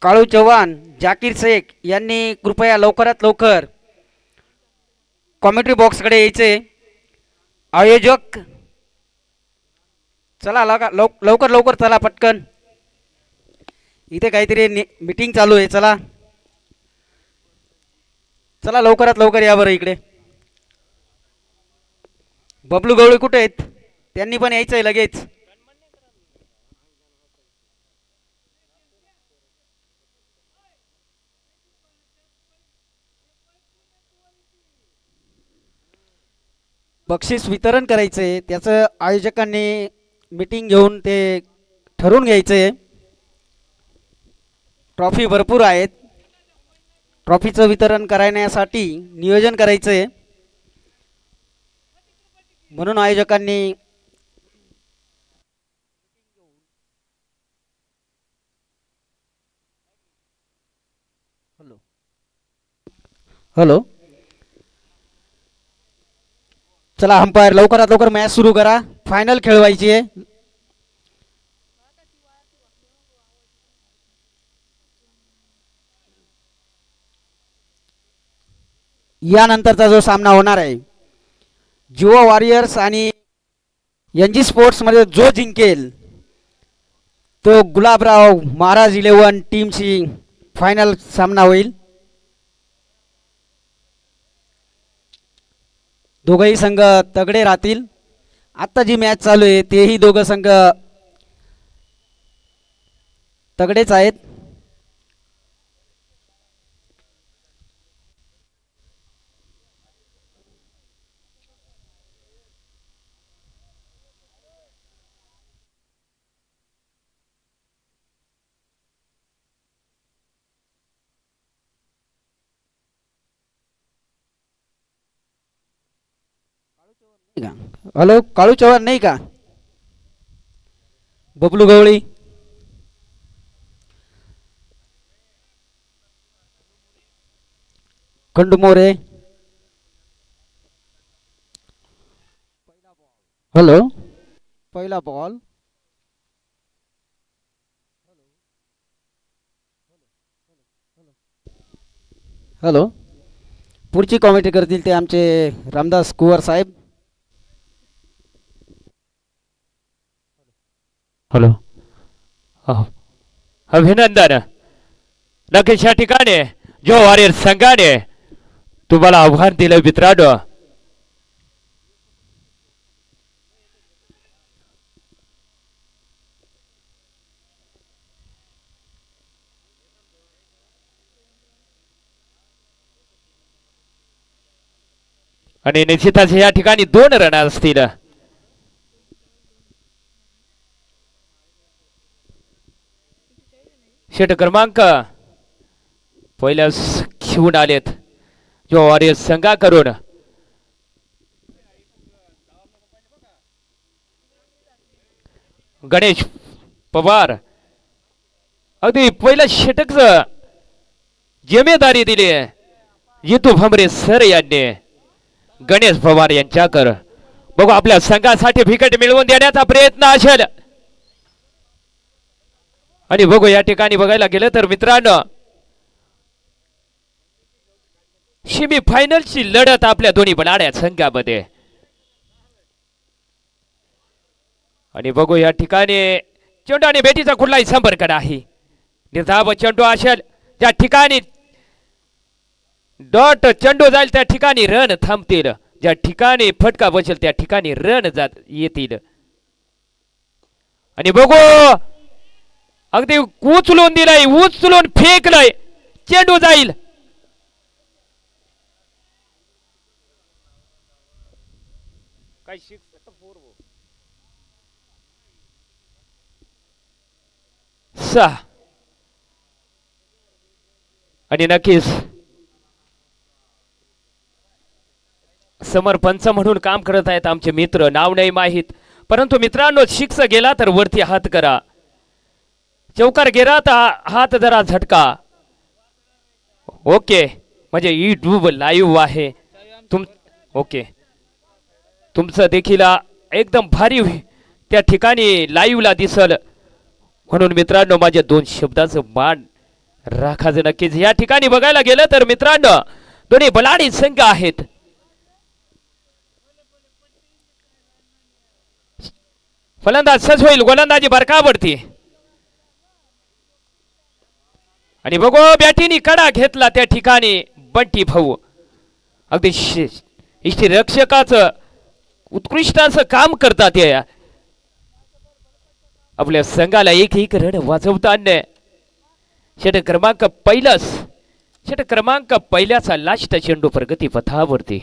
काळू चव्हाण, जाकीर शेख यांनी कृपया लवकरात लवकर कॉमेंट्री बॉक्सकडे यायचे. आयोजक, चला लवकर लवकर चला पटकन. इथे काहीतरी मीटिंग चालू आहे. चला चला, लवकरात लवकर या बरं इकडे. बबलू गवळी कुठे आहेत? त्यांनी पण यायचं आहे लगेच. बक्षीस वितरण करायचं आहे, त्याचं आयोजकांनी मीटिंग घेऊन ते ठरवून घ्यायचं आहे. ट्रॉफी भरपूर आहेत. ट्रॉफीचं वितरण करण्यासाठी नियोजन करायचं आहे. म्हणून आयोजकांनी हॅलो हॅलो, चला अंपायर लवकरात लवकर मॅच सुरू करा. फायनल खेळवायची आहे. यानंतरचा जो सामना होणार आहे, जिओ वॉरियर्स आणि एन जी स्पोर्ट्समध्ये जो जिंकेल तो गुलाबराव महाराज 11 टीमशी फायनल सामना होईल. दोघंही संघ तगडे राहतील. आत्ता जी मॅच चालू आहे तेही दोघं संघ तगडेच आहेत. हॅलो, काळू चव्हाण नाही का? बबलू गवळी, खंडू मोरे. हॅलो, पहिला बॉल. हॅलो, पुढची कॉमेंट्री करतील ते आमचे रामदास कुवर साहेब. हॅलो, अभिनंदन. नक्कीच या ठिकाणी जो वॉरियर संघाने तुम्हाला आव्हान दिलं मित्रांनो. आणि निश्चितच या ठिकाणी 2 रन असतील. षट क्रमांक पहिल्याच घेऊन आलेत जो वॉरियर संघाकडून. गणेश पवार अगदी पहिल्या षटकच जिम्मेदारी दिली जितू भमरे सर यांनी गणेश पवार यांच्याकर. बघू आपल्या संघासाठी विकेट मिळवून देण्याचा प्रयत्न असेल. आणि बघू या ठिकाणी बघायला गेलं तर मित्रांनो सेमी फायनलची लढत आपल्या दोन्ही बनाड्या संघामध्ये. आणि बघू या ठिकाणी चेंडू आणि बेटीचा कुठलाही संपर्क नाही. निर्धाव चेंडू असेल ज्या ठिकाणी डॉट चेंडू जाईल त्या ठिकाणी रन थांबतील. ज्या ठिकाणी फटका बसेल त्या ठिकाणी रन येतील. आणि बघू अगदी उचलून दिलंय उचलून फेकलंय चेंडू जाईल. सहा आणि नक्कीच समर्पंच म्हणून काम करत आहेत आमचे मित्र. नाव नाही माहीत परंतु मित्रांनो शिक्स गेला तर वरती हात करा. चौकार गेला तर हात जरा झटका. ओके म्हणजे यूट्यूब लाईव्ह आहे ओके तुमचं देखील एकदम भारी त्या ठिकाणी लाईव्हला दिसल. म्हणून मित्रांनो माझ्या 2 शब्दाचं मान राखायचं नक्कीच. या ठिकाणी बघायला गेलं तर मित्रांनो दोन्ही बलाढ्य संघ आहेत. फलंदाज सज होईल गोलंदाजी बरकावरती. आणि बघू बॅटीनी कडा घेतला त्या ठिकाणी बंटी भाऊ. अगदी इष्टी रक्षकाचं उत्कृष्ट असं काम करतात या आपल्या संघाला एक रन वाचवताना. षटक क्रमांक पहिल्याचा लास्ट चेंडू प्रगती पथावरती.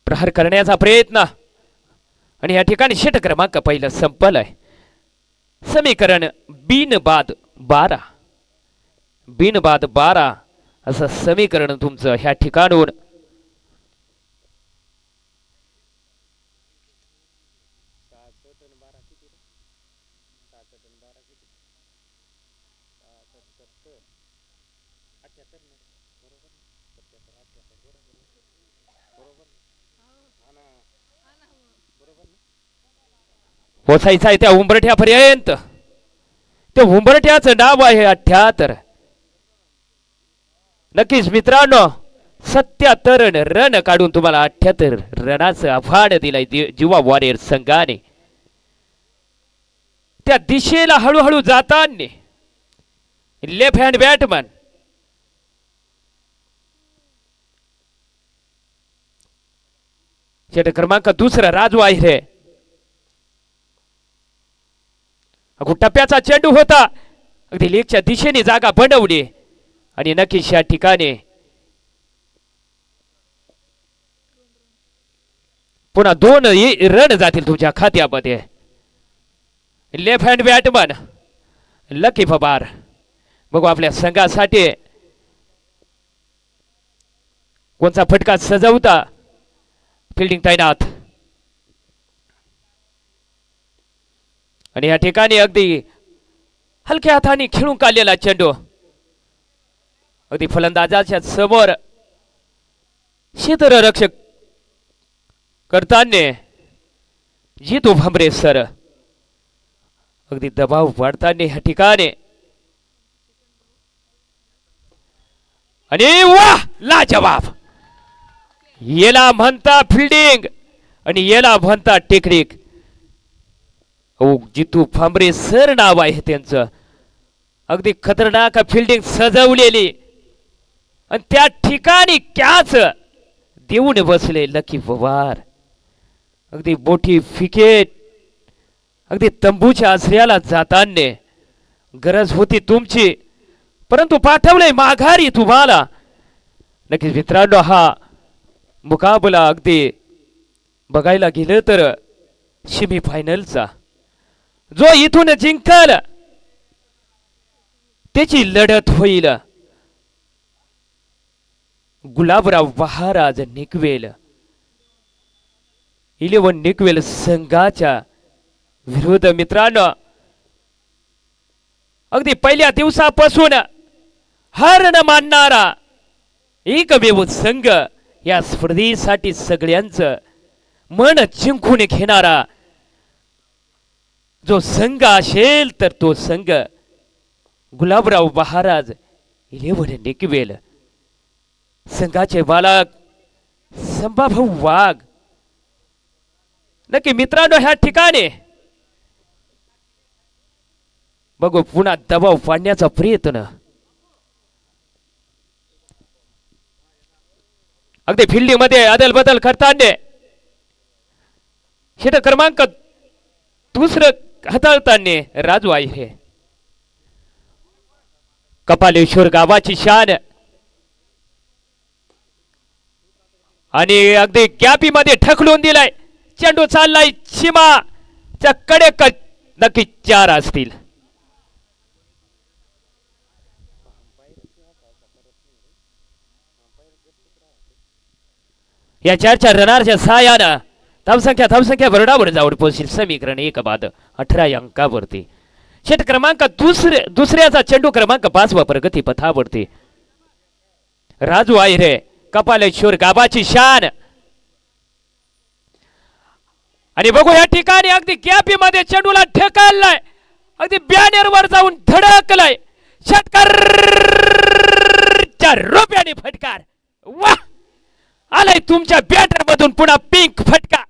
प्रहार करण्याचा प्रयत्न आणि या ठिकाणी षटक क्रमांक पहिला संपलाय. समीकरण बिनबाद 12 असं समीकरण तुमचं ह्या ठिकाणून. पोचायचं आहे त्या उंबरठ्यापर्यंत. त्या उंबरठ्याचं नाव आहे 78. नक्कीच मित्रांनो 77 रन काढून तुम्हाला 78 रनाचं आव्हान दिलंय जिवा वॉरियर संघाने. त्या दिशेला हळूहळू जाताना लेफ्ट हँड बॅटमन षटक क्रमांक 2 राजू आहे. टप्प्याचा चेंडू होता अगदी लेगच्या दिशेने जागा बनवली. आणि नक्कीच या ठिकाणी पुन्हा 2 रन जातील तुमच्या खात्यामध्ये. Left hand batsman lucky Pawar. बघू आपल्या संघासाठी कोणता फटका सजवता. फिल्डिंग तैनात आणि या ठिकाणी अगदी हलक्या हाताने खेळून काढलेला चेंडू अगदी फलंदाजाच्या समोर क्षेत्ररक्षक करताना जितू भमरे सर अगदी दबाव वाढताना या ठिकाणी. आणि वा लाजवाब. याला म्हणता फिल्डिंग आणि याला म्हणता टेक्निक. जितू भांबरे सर नाव आहे त्यांचं. अगदी खतरनाक फिल्डिंग सजवलेली आणि त्या ठिकाणी कॅच देऊन बसले लकी पवार. अगदी मोठी विकेट अगदी तंबूच्या आश्रयाला जाताना गरज होती तुमची परंतु पाठवलंय माघारी तुम्हाला. नक्कीच मित्रांनो, हा मुकाबला अगदी बघायला गेलं तर सेमी फायनलचा जो इथून जिंकल त्याची लढत होईल गुलाबराव महाराज निकवेल 11 निकवेल संघाच्या विरुद्ध. मित्रांनो, अगदी पहिल्या दिवसापासून हार न मानणारा एकमेव संघ, या स्पर्धेसाठी सगळ्यांचं मन जिंकून घेणारा जो संघ असेल तर तो संघ गुलाबराव महाराज 11 निकवेल संघाचे बालक संभाभाऊ वाघ. नक्की मित्रांनो, ह्या ठिकाणी बघू पुन्हा दबाव पाडण्याचा प्रयत्न. अगदी फिल्डिंग मध्ये अदल बदल करताना षटक क्रमांक दुसरं हाताळताना राजू आहे. कपालेश्वर गावाची शान आणि अगदी गॅपी मध्ये ढकलून दिलाय. चेंडू चाललाय सीमाच्या कडे, नक्की 4 असतील. या 4 रनारच्या सहाय्यानं धावसंख्या बरोबर जाऊन पोहोचेल समीकरण 1 बाद 18 अंकावरती. षटक क्रमांक दुसऱ्याचा चेंडू क्रमांक 5 वा प्रगती पथावरती. राजू आहिरे, कपालेश्वर गावाची शान. आणि बघू या ठिकाणी अगदी गॅपी मध्ये चेंडूला ढकललाय, अगदी बॅनर वर जाऊन धडकलाय. षटकाराच्या रुपयाने फटकार. वाह, आलाय तुमच्या बॅटर मधून पुन्हा पिंक फटका.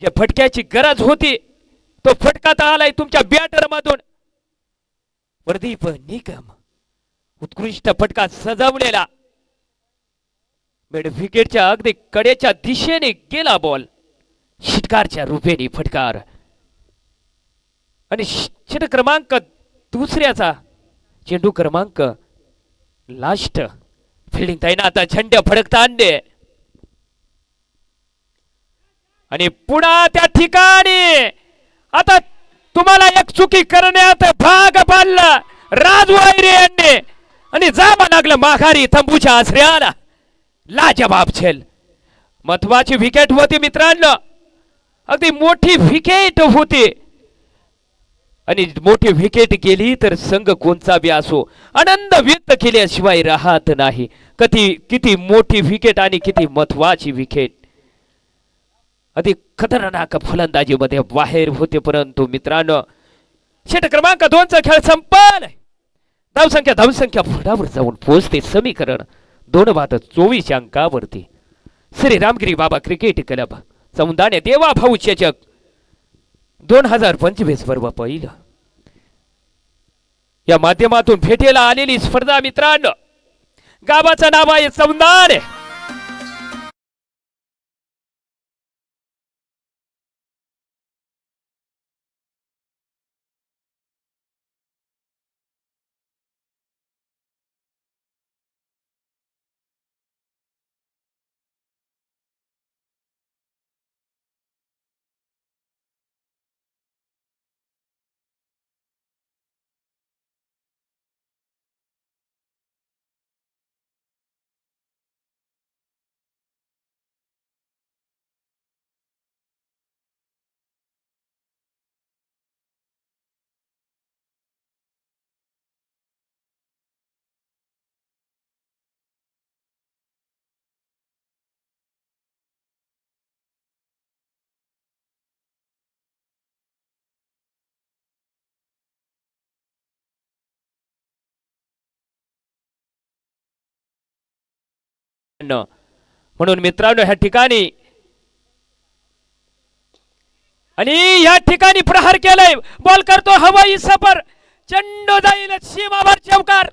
जे फटक्याची गरज होती तो फटका तर आलाय तुमच्या बॅटर मधून. प्रदीप निकम, उत्कृष्ट फटका सजवलेला. मिड विकेटच्या अगदी कडेच्या दिशेने गेला बॉल. षटकारच्या रूपेने फटकार. आणि षटक क्रमांक दुसऱ्याचा चेंडू क्रमांक लास्ट. फिल्डिंग तैनात, झेंडे फडकता आणले आणि पुन्हा त्या ठिकाणी आता तुम्हाला एक चुकी करण्यात भाग पाडला राजू आहिरे यांनी आणि जावं लागलं माघारी तंबूच्या आश्रयाला. लाजवाब छेल. महत्वाची विकेट होती मित्रांनो, अगदी मोठी विकेट होती आणि मोठी विकेट गेली तर संघ कोणचा बी असो आनंद व्यक्त केल्याशिवाय राहत नाही. किती मोठी विकेट आणि किती महत्वाची विकेट. अधिक खतरनाक फलंदाजीमध्ये बाहेर होते, परंतु मित्रांनो षटक क्रमांक 2 चा खेळ संपल. धावसंख्या फुटावर जाऊन पोहोचते समीकरण 2 बाद 24 अंकावरती. श्री रामगिरी बाबा क्रिकेट क्लब सौंदाणे देवा भाऊ चषक 2025 पर्व पहिलं या माध्यमातून भेटेला आलेली स्पर्धा. मित्रांनो, गावाचं नाव आहे सौंदाणे. म्हणून मित्रांनो ह्या ठिकाणी आणि ह्या ठिकाणी प्रहार केलाय. बॉल करतो हवाई सफर, चेंडू जाईल सीमावर. चौकार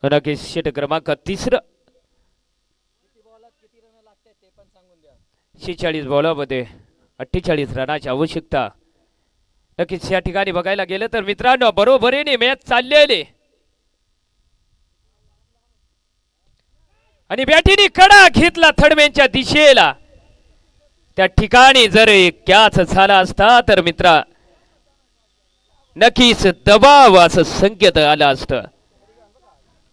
नक्कीच षट क्रमांक तिसरं 46 बॉलामध्ये 48 रनाची आवश्यकता. नक्कीच या ठिकाणी बघायला गेलं तर मित्रांनो बरोबरीने मॅच चाललेली आणि बॅटीने कडा घेतला थडमेंच्या दिशेला. त्या ठिकाणी जर एक कॅच झाला असता तर मित्रा नक्कीच दबाव असं संकेत आलं असतं.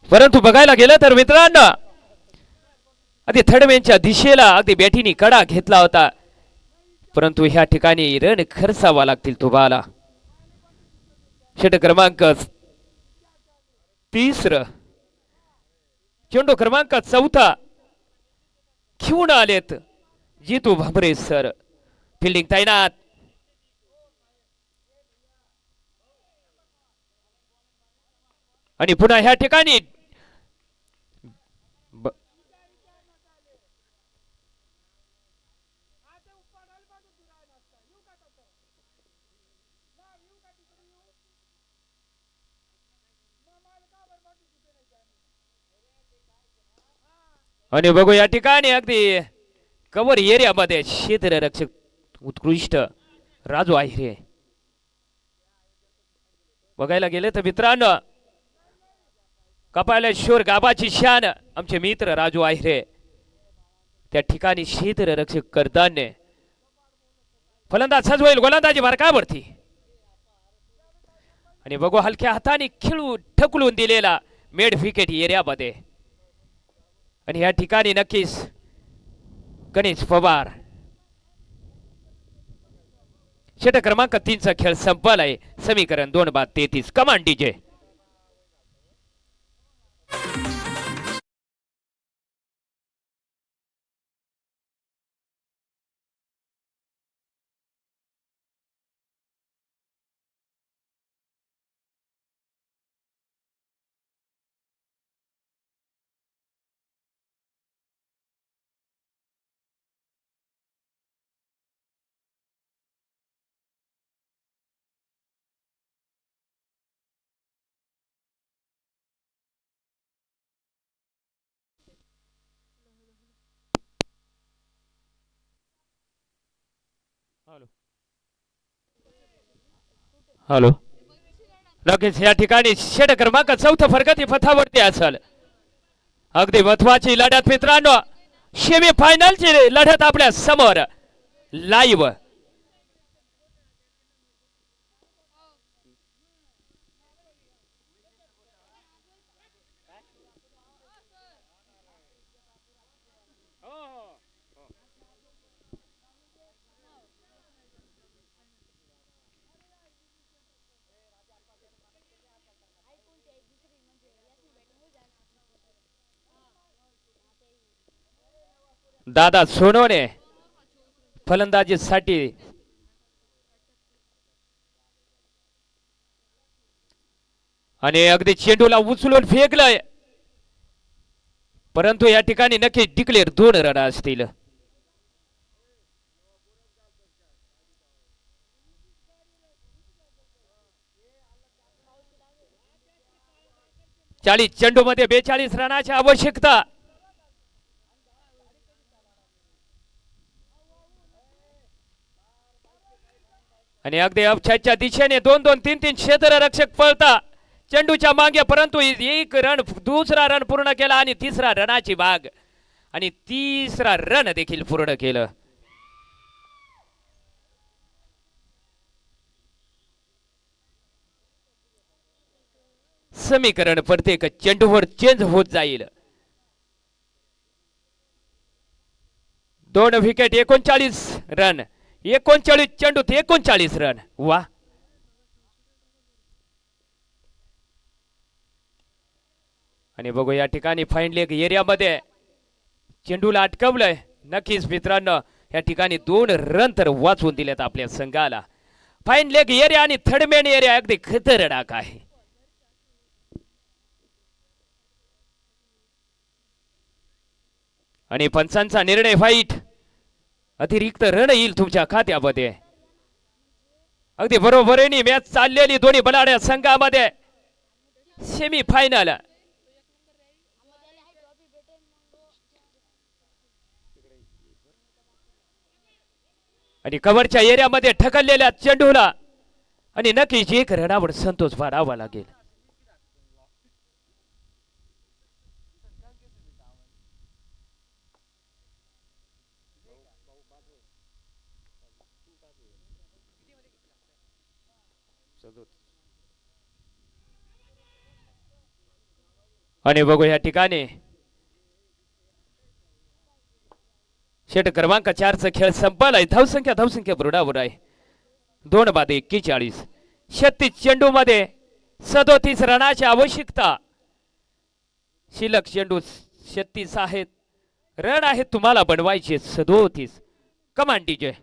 परंतु बघायला गेलं तर मित्रांनो अगदी थडमेंच्या दिशेला अगदी बॅटीने कडा घेतला होता. परंतु ह्या ठिकाणी रन खर्चावा लागतील तुम्हाला. षट क्रमांक 30 चेंडू क्रमांक 4 घेऊन आलेत जितू भांबरे सर. फिल्डिंग तैनात. आणि पुन्हा ह्या ठिकाणी आणि बघू या ठिकाणी अगदी कव्हर एरियामध्ये क्षेत्ररक्षक उत्कृष्ट राजू आहिरे. बघायला गेले तर मित्रांनो कपाला शोर गाबाची शान आमचे मित्र राजू आहिरे. त्या ठिकाणी क्षेत्ररक्षक करताना फलंदाज सजवईल गोलंदाजी मार्गावरती आणि बघू हलक्या हाताने खेळून ठकलून दिलेला मेड विकेट एरियामध्ये. आणि या ठिकाणी नक्कीच गणेश पवार. षट क्रमांक 3 चा खेळ संपलाय. समीकरण 2/33 कमांड डीजे. हॅलो नक्कीच या ठिकाणी षट क्रमांक 4 फरकती पथावरती असेल. अगदी महत्वाची लढत मित्रांनो. सेमी फायनलची लढत आपल्या समोर लाईव्ह. दादा सोनवणे फलंदाजीसाठी आणि अगदी चेंडूला उचलून फेकलंय. परंतु या ठिकाणी नक्की डिक्लेअर 2 रन असतील. चेंडू मध्ये 42 रनाची आवश्यकता. आणि अगदी अपछाच्या दिशेने 2-2 3-3 क्षेत्ररक्षक पळता चेंडूच्या मागे. परंतु एक रन दुसरा रन पूर्ण केला आणि तिसरा रनाची बाग आणि तिसरा रन देखील पूर्ण केलं. समीकरण प्रत्येक चेंडूवर चेंज होत जाईल. 2 विकेट 39 रन 39 चेंडूत 39 रन. वा आणि बघू या ठिकाणी फाईन लेग एरियामध्ये चेंडूला अटकवलंय. नक्कीच मित्रांनो या ठिकाणी 2 रन तर वाचवून दिलेत आपल्या संघाला. फाईन लेग एरिया आणि थर्डमॅन एरिया अगदी खतरनाक आहे. आणि पंचांचा निर्णय फाईट अतिरिक्त रन येईल तुमच्या खात्यामध्ये. अगदी बरोबरीने मॅच चाललेली दोन्ही बलाढ्या संघामध्ये सेमी फायनल आणि कव्हरच्या एरियामध्ये ढकललेल्या चेंडूला आणि नक्कीच एक रनावर संतोष वाढावा लागेल. आणि बघू या ठिकाणी षट क्रमांक 4चा खेळ संपलाय. धावसंख्या बुरडावर आहे 2 बाद 41. 36 चेंडू मध्ये 37 रनाची आवश्यकता. शिल्लक चेंडू 36 आहेत. रन आहेत तुम्हाला बनवायचे 37. कमान डीजे.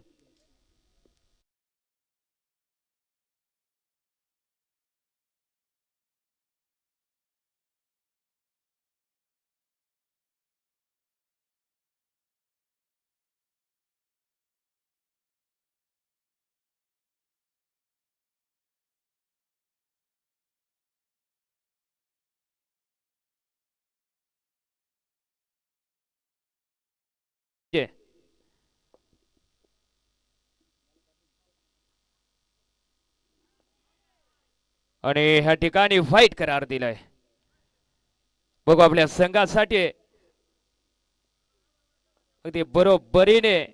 आणि ह्या ठिकाणी फाईट करार दिलाय. बघू आपल्या संघासाठी अगदी बरोबरीने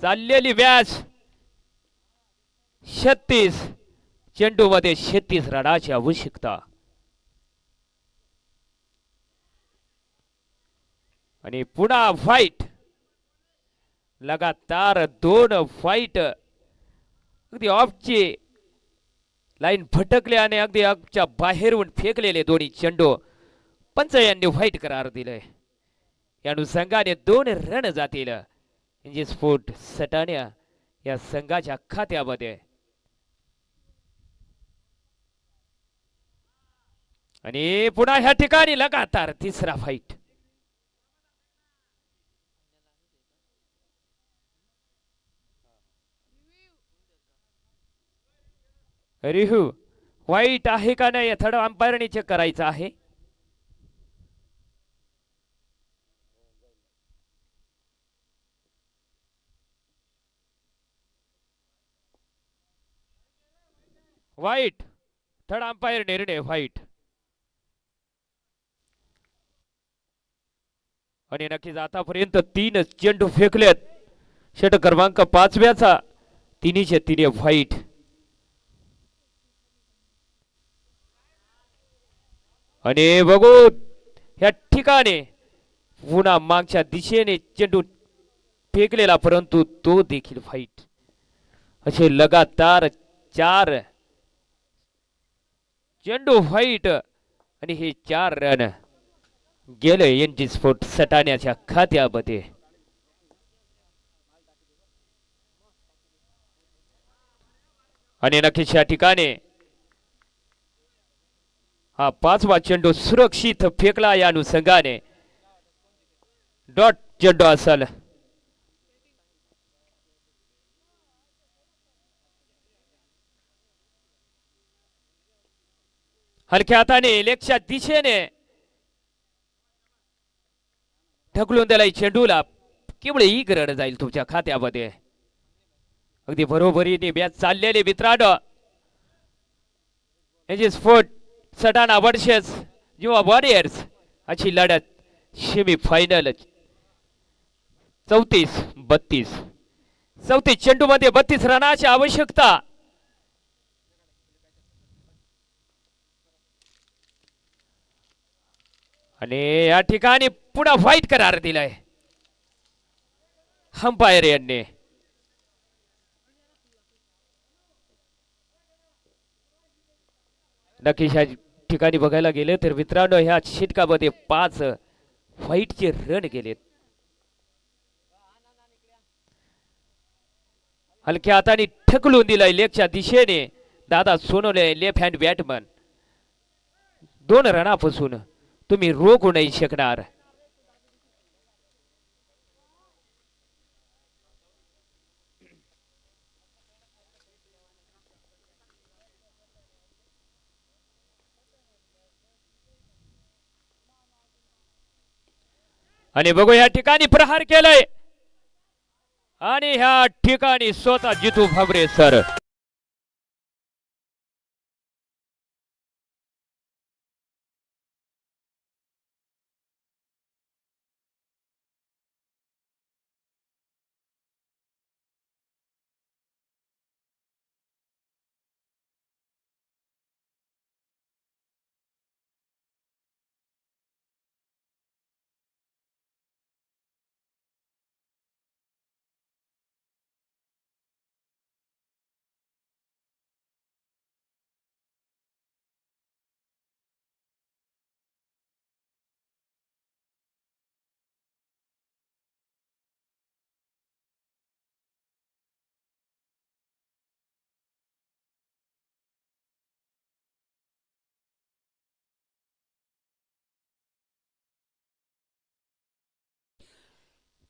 चाललेली मॅच. 36 चेंडू मध्ये 36 रनाची आवश्यकता. आणि पुन्हा फाईट. लगातार 2 फाईट. अगदी ऑफची लाईन भटकले आणि अगदी ऑफच्या बाहेरून फेकलेले दोन्ही चेंडू. पंच यांनी फाईट करार दिले. या अनुषंगाने 2 रन जातील इंजी स्पोर्ट सटाणा या संघाच्या खात्यामध्ये. आणि पुन्हा ह्या ठिकाणी लगातार 3रा फाईट. रिहू वाईट आहे का नाही थर्ड अंपायरने चेक करायचं आहे. वाईट. थर्ड अंपायर निर्णय व्हाईट. आणि नक्कीच आतापर्यंत 3 चेंडू फेकलेत. षट क्रमांक 5व्याचा 3चे 3 व्हाईट. आणि बघू ह्या ठिकाणी पुन्हा मागच्या दिशेने चेंडू फेकलेला परंतु तो देखील फाईट. असे लगातार 4 चेंडू फाईट आणि हे 4 रन गेले एनजी स्पोर्ट सटाण्याच्या खात्यामध्ये. आणि नक्कीच या ठिकाणी हा 5वा चेंडू सुरक्षित फेकला. या अनुषंगाने डॉट चेंडू असेल. हलक्या हाताने लेगच्या दिशेने ढकलून दिलाय चेंडूला. केवळ एक रन जाईल तुमच्या खात्यामध्ये. अगदी बरोबरीने मॅच चाललेले मित्रांनो. एनजी स्पोर्ट सटाणा वर्सेस युवा वॉरियर्स अशी लढत सेमी फायनल. 34-32. 34 चेंडू मध्ये 32 रनाची आवश्यकता. आणि या ठिकाणी पुन्हा फाईट करार दिलाय अंपायर यांनी. नक्कीच ह्या ठिकाणी बघायला गेले तर मित्रांनो ह्या षटकामध्ये 5 फाईटचे रन गेलेत. हलक्या हाताने ठकलून दिलाय लेगच्या दिशेने दादा सोनवणे लेफ्ट हँड बॅटमन. 2 रनापासून तुम्ही रोखू नाही शकणार. आणि बघू या ठिकाणी प्रहार केलाय आणि ह्या ठिकाणी स्वतः जितू भाबरे सर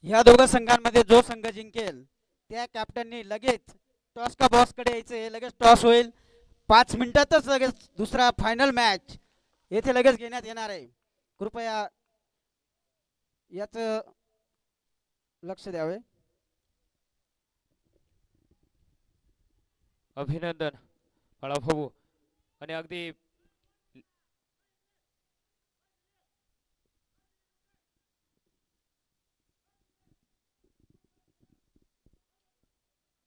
ह्या दोघं संघांमध्ये जो संघ जिंकेल त्या कॅप्टननी लगेच टॉस का बॉस कडे यायचे. लगेच टॉस होईल. 5 मिनिटातच लगेच दुसरा फायनल मॅच येथे लगेच घेण्यात येणार आहे. कृपया याच लक्ष द्यावे. अभिनंदन बाळाभाऊ. आणि अगदी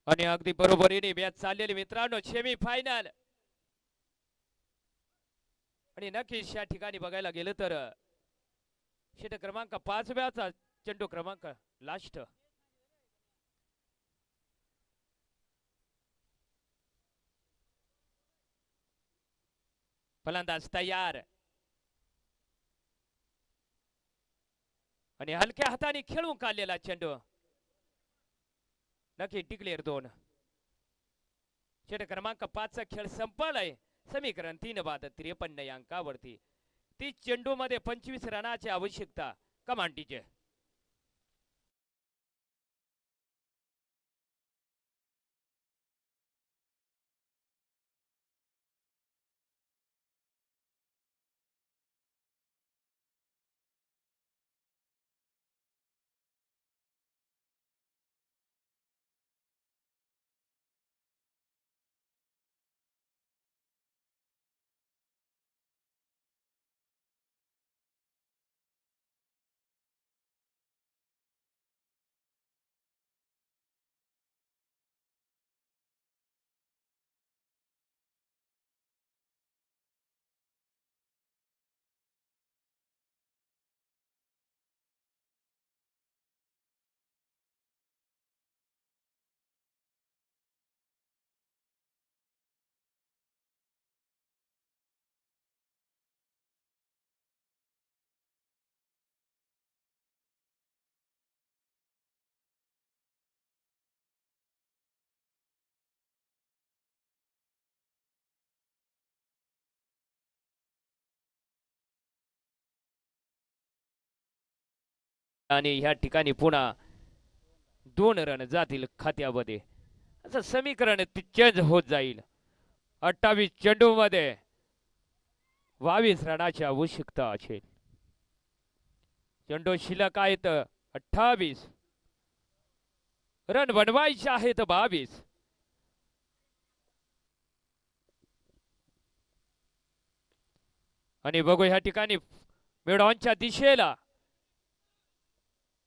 आणि अगदी बरोबरीने मॅच चाललेली मित्रांनो. सेमी फायनल आणि नक्कीच या ठिकाणी बघायला गेलं तर षटक क्रमांक 5 व्याचा चेंडू क्रमांक लास्ट. फलंदाज तयार आणि हलक्या हाताने खेळून काढलेला चेंडू. नक्की टिकलेर 2. षटक क्रमांक 5 चा खेळ संपलाय. समीकरण 3 बाद 53 अंकावरती. 30 चेंडू मध्ये 25 रनाची आवश्यकता. कमांडीचे आणि ह्या ठिकाणी पुन्हा 2 रन जातील खात्यामध्ये. असं समीकरण चेंज होत जाईल. 28 चेंडू मध्ये 22 रनाची आवश्यकता असेल. चेंडू शिल्लक आहेत 28. रन बनवायचे आहेत 22. आणि बघू ह्या ठिकाणी मिडॉनच्या दिशेला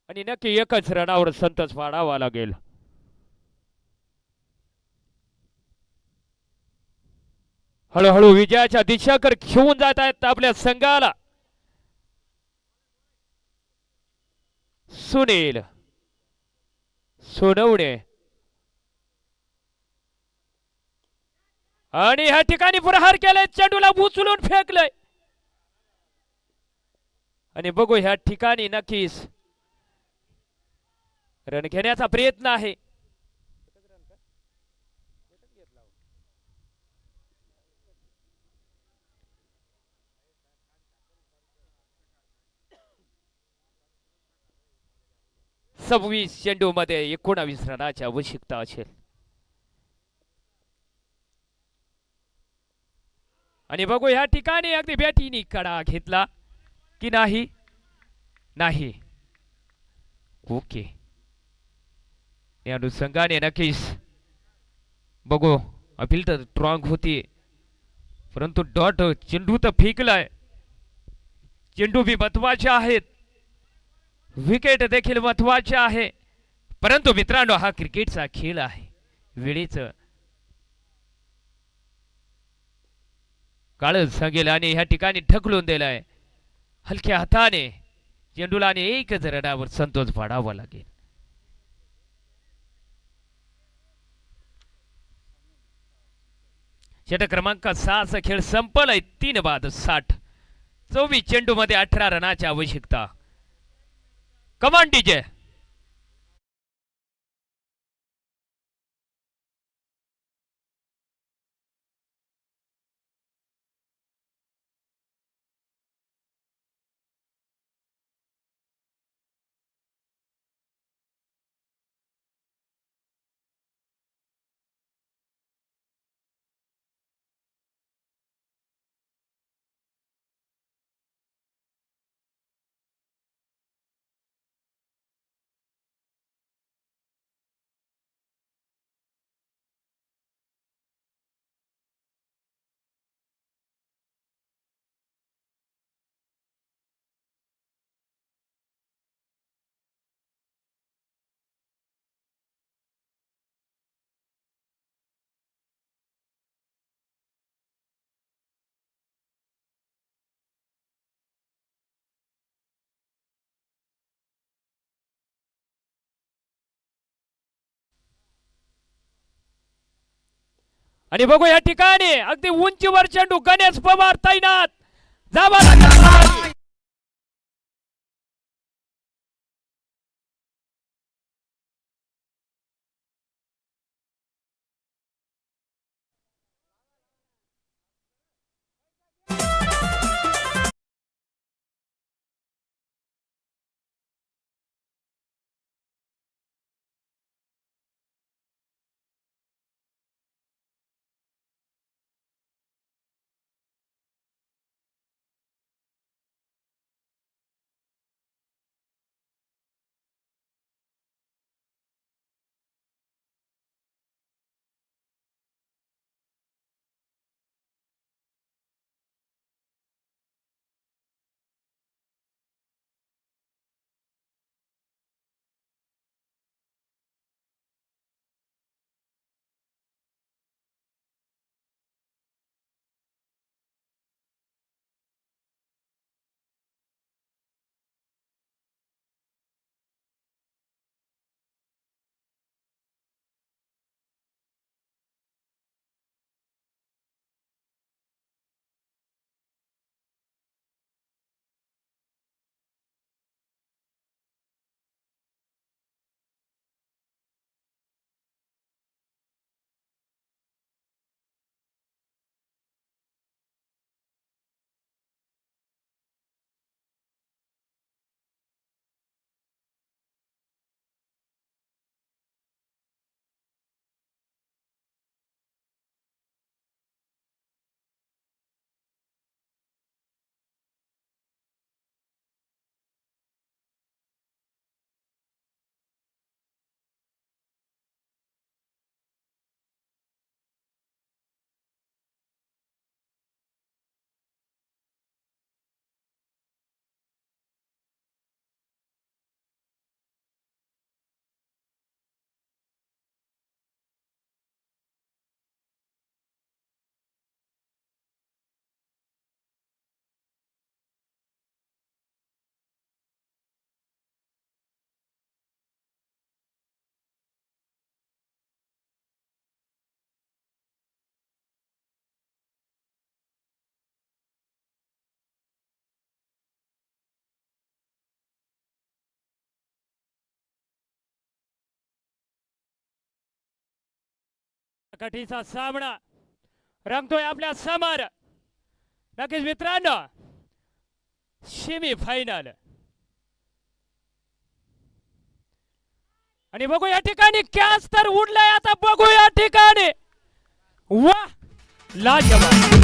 आणि नक्की एकच रनावर संतोष पाडावा लागेल. हळूहळू विजयाच्या दिशेकडे घेऊन जात आहेत आपल्या संघाला. सुनील सोनवणे आणि ह्या ठिकाणी प्रहार केलाय. चेंडूला उचलून फेकलंय आणि बघू ह्या ठिकाणी नक्कीच रन घेण्याचा प्रयत्न आहे. सव्वीस चेंडू मध्ये 19 रनाची आवश्यकता असेल. आणि बघू ह्या ठिकाणी अगदी बॅटीने कडा घेतला की नाही. नाही ओके या अनुषंगाने नक्कीच बघू अपील तर स्ट्रॉंग होती, परंतु डॉट चेंडू तर फेकलाय. चेंडू बी महत्वाचे आहेत, विकेट देखील महत्वाचे आहे. परंतु मित्रांनो हा क्रिकेटचा खेळ आहे, वेळेचं काळच सांगेल. आणि ह्या ठिकाणी ढकलून दिलाय हलक्या हाताने चेंडूला आणि एकच रनावर संतोष पाडावा लागेल. षटक क्रमांक 6 खेळ संपलाय. 3 बाद 60. 24 चेंडू मध्ये 18 रनाची आवश्यकता. कमान डीजे. आणि बघू या ठिकाणी अगदी उंचीवर चेंडू. गणेश पवार तैनात. जावा लागला. कठीचा सामना रंगतोय आपल्या समोर. नक्कीच मित्रांनो सेमी फायनल. आणि बघू या ठिकाणी कॅच तर उडलाय. आता बघू या ठिकाणी. वा लाजवाब.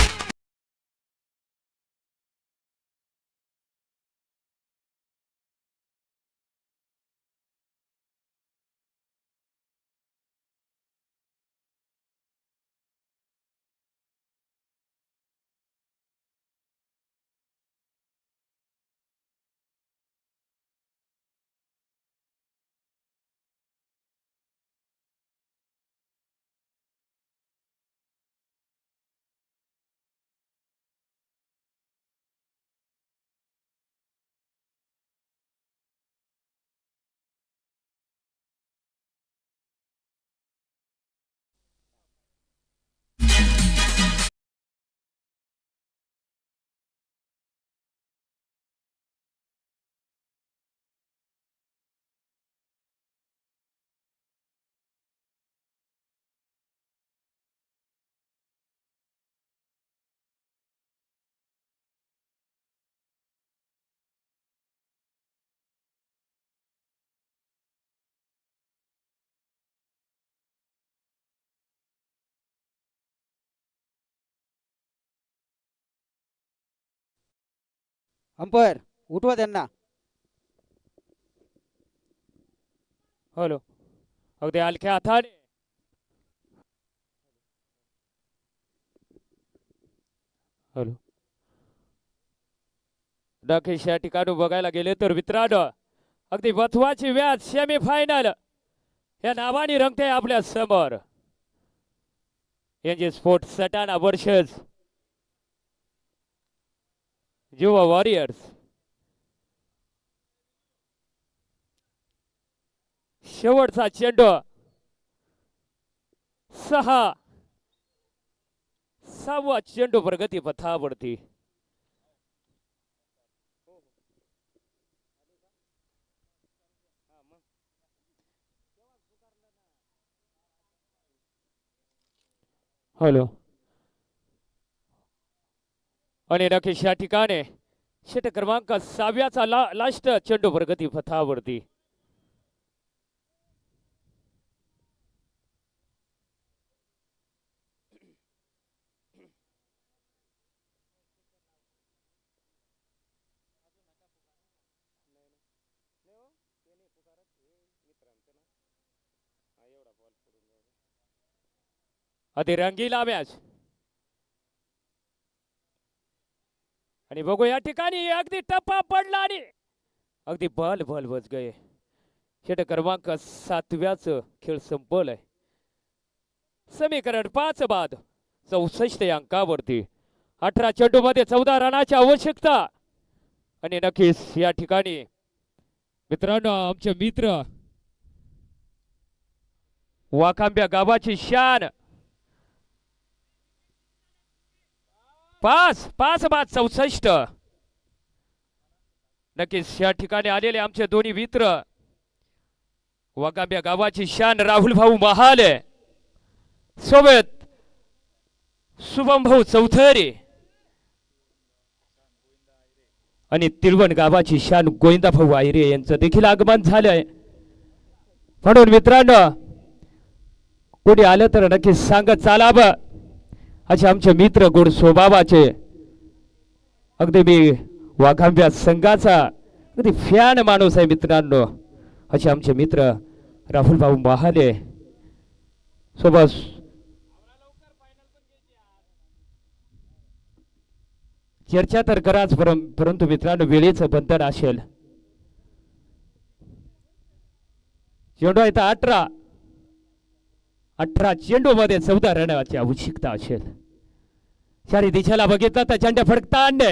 अंपायर उठवा त्यांना. हॅलो अगदी हलक्या हाताने हॅलो नक्कीच या ठिकाणी बघायला गेले तर मित्रांनो अगदी महत्वाची मॅच सेमी फायनल या नावाने रंगते आपल्या समोर. एनजी स्पोर्ट सटाणा वर्सेस युवा वॉरियर्स. शेवटचा चेंडू 6वा चेंडू प्रगती पथावरती. हॅलो आणि नक्कीच या ठिकाणी षटक क्रमांक 6व्याचा लास्ट चेंडू प्रगती पथावरती. अति रंगीला मॅच आणि बघू या ठिकाणी अगदी टप्पा पडला आणि अगदी बल बच गए. षटक क्रमांक 7व्याच खेळ संपवलाय. समीकरण 5 बाद 64 अंकावरती. 18 चेंडू मध्ये 14 रनाची आवश्यकता आणि नक्कीच या ठिकाणी मित्रांनो आमचे मित्र वाकांब्या गावाची शान 5 बाद 64. नक्कीच या ठिकाणी आलेले आमचे दोन्ही मित्र वाकांब्या गावाची शान राहुल भाऊ महाले सोबत शुभम भाऊ चौधरी आणि तिलवण गावाची शान गोविंदा भाऊ आयरे यांचं देखील आगमन झालंय. म्हणून मित्रांनो कोणी आलं तर नक्कीच सांगत चालावं असे आमचे मित्र गोड स्वभावाचे. अगदी मी वाघांब्या संघाचा अगदी फॅन माणूस आहे मित्रांनो असे आमचे मित्र राहुल भाऊ महाले सोबत चर्चा तर कराच परंतु मित्रांनो वेळेचं बंधन असेल. चेंडू आहे तर 18 चेंडू मध्ये 14 रनाची आवश्यकता असेल. चारी दिशेला बघितलं तर चंड फडकतांड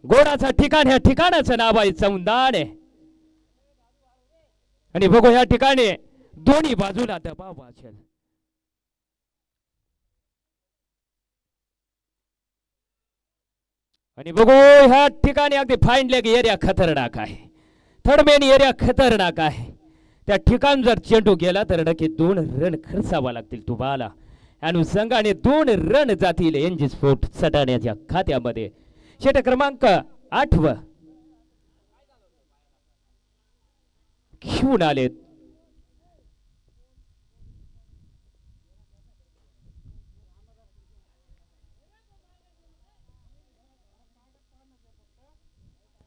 गोडाचं ठिकाण ह्या ठिकाणाचं नाव आहे चौंदाण आणि बघू ह्या ठिकाणी दोन्ही बाजूला दबाव असेल. आणि बघू ह्या ठिकाणी अगदी फाईन लेग एरिया खतरनाक आहे. थर्ड मेन एरिया खतरनाक आहे. त्या ठिकाण जर चेंडू गेला तर नक्की 2 रन खर्चावा लागतील तुम्हाला. अनुषंगाने 2 रन जातील एनजी स्पोर्ट सटाण्याच्या खात्यामध्ये. षटक क्रमांक 8 घेऊन आलेत.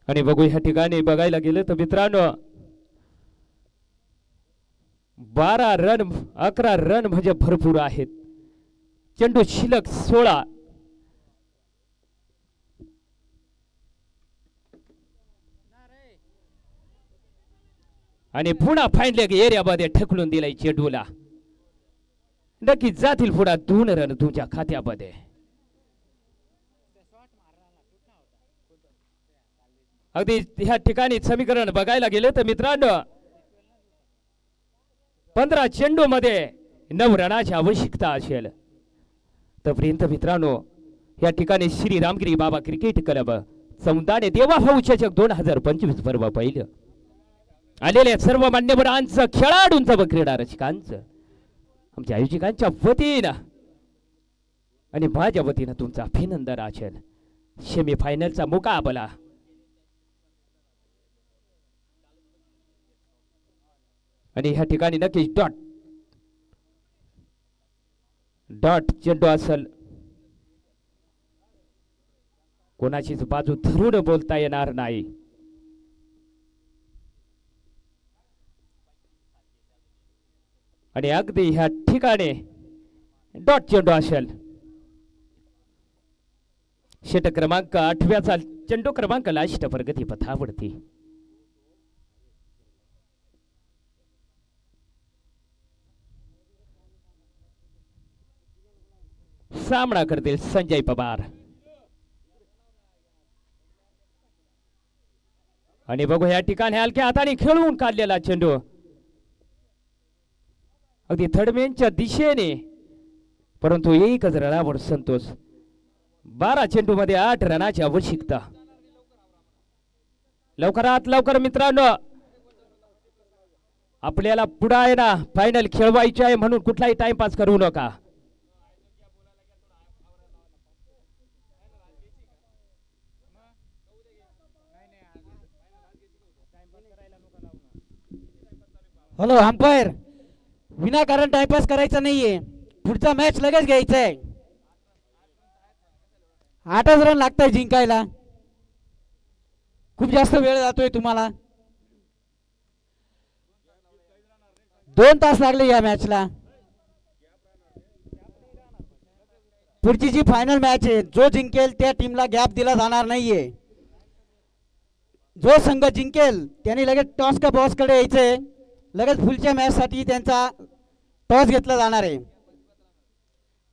आणि बघू ह्या ठिकाणी बघायला गेलं तर मित्रांनो 12 रन 11 रन म्हणजे भरपूर आहेत. चेंडू शिल्लक 16. आणि पुन्हा फाईन लेग एरियामध्ये ढकलून दिलाय चेंडूला. नक्की जातील पुन्हा 2 रन तुमच्या खात्यामध्ये. अगदी ह्या ठिकाणी समीकरण बघायला गेले तर मित्रांनो 15 चेंडू मध्ये 9 रनाची आवश्यकता असेल. तोपर्यंत मित्रांनो या ठिकाणी श्री रामगिरी बाबा क्रिकेट क्लब सौंदाणे देवाभाऊ चषक 2025 पर्व पहिलं आलेल्या सर्व मान्यवरांचं खेळाडूंचं व क्रीडा रसिकांचं आमच्या आयोजकांच्या वतीनं आणि माझ्या वतीनं तुमचं अभिनंदन असेल. सेमी फायनलचा मुकाबला आणि ह्या ठिकाणी नक्कीच डॉट चेंडू असेल. कोणाचीच बाजू धरून बोलता येणार नाही. आणि अगदी ह्या ठिकाणी डॉट चेंडू असेल. षटक क्रमांक 8व्याचा चेंडू क्रमांक लास्ट प्रगती पथावरती. सामना करतील संजय पवार. आणि बघू या ठिकाणी हलक्या हाताने खेळवून काढलेला चेंडू अगदी थर्डमॅनच्या दिशेने, परंतु एकच रनावर संतोष. 12 चेंडू मध्ये 8 रनाची आवश्यकता. लवकरात लवकर मित्रांनो, आपल्याला पुढे आहे ना फायनल खेळवायची आहे, म्हणून कुठलाही टाइमपास करू नका. हॅलो अंपायर, विनाकारण टाइमपास करायचा नाहीये. पुढचा मॅच लगेच घ्यायचा आहे. 8च रन लागताय जिंकायला. खूप जास्त वेळ जातोय तुम्हाला. 2 तास लागले या मॅचला. पुढची जी फायनल मॅच आहे, जो जिंकेल त्या टीमला गॅप दिला जाणार नाहीये. जो संघ जिंकेल त्यांनी लगेच टॉस का बॉस कडे यायचंय. लगेच पुढच्या मॅच साठी त्यांचा टॉस घेतला जाणार आहे.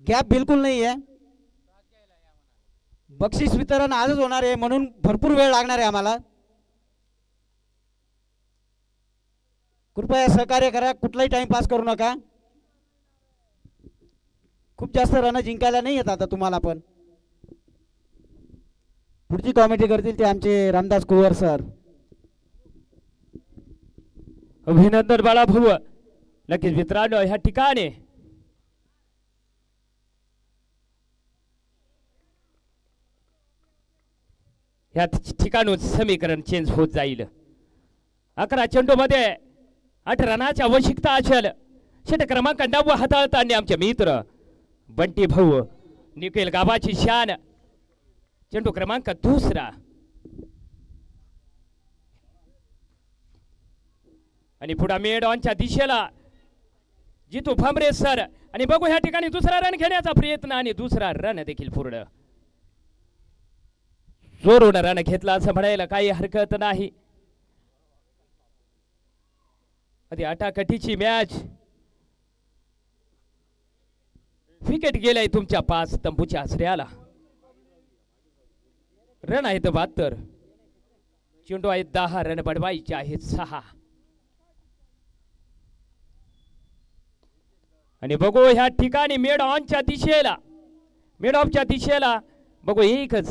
गॅप बिलकुल नाही आहे. बक्षीस वितरण आजच होणार आहे, म्हणून भरपूर वेळ लागणार आहे आम्हाला. कृपया सहकार्य करा, कुठलाही टाइमपास करू नका. खूप जास्त रन जिंकायला नाही येत आता तुम्हाला. पण पुढची कॉमेडी करतील ते आमचे रामदास कुवर सर. अभिनंदन बाळा भाऊ. नक्कीच मित्रांनो, ह्या ठिकाणी ह्या ठिकाणून समीकरण चेंज होत जाईल. 11 चेंडू मध्ये 8 रनाची आवश्यकता असेल. षटक क्रमांक 9 हाताळताना आमचे मित्र बंटी भाऊ निखिल गावाची शान. चेंडू क्रमांक 2 आणि पुढा मेड ऑनच्या दिशेला जितू भांबरे सर. आणि बघू ह्या ठिकाणी दुसरा रन घेण्याचा प्रयत्न आणि दुसरा रन देखील पूर्ण. जोरून रन घेतला असं म्हणायला काही हरकत नाही. आधी आटाकटीची मॅच. विकेट गेलाय तुमच्या 5 तंबूच्या आश्रयाला. रन आहेत 72. चेंडू आहेत 10. रन बनवायचे आहेत 6. आणि बघू ह्या ठिकाणी मेड ऑनच्या दिशेला, मेड ऑफच्या दिशेला बघू एकच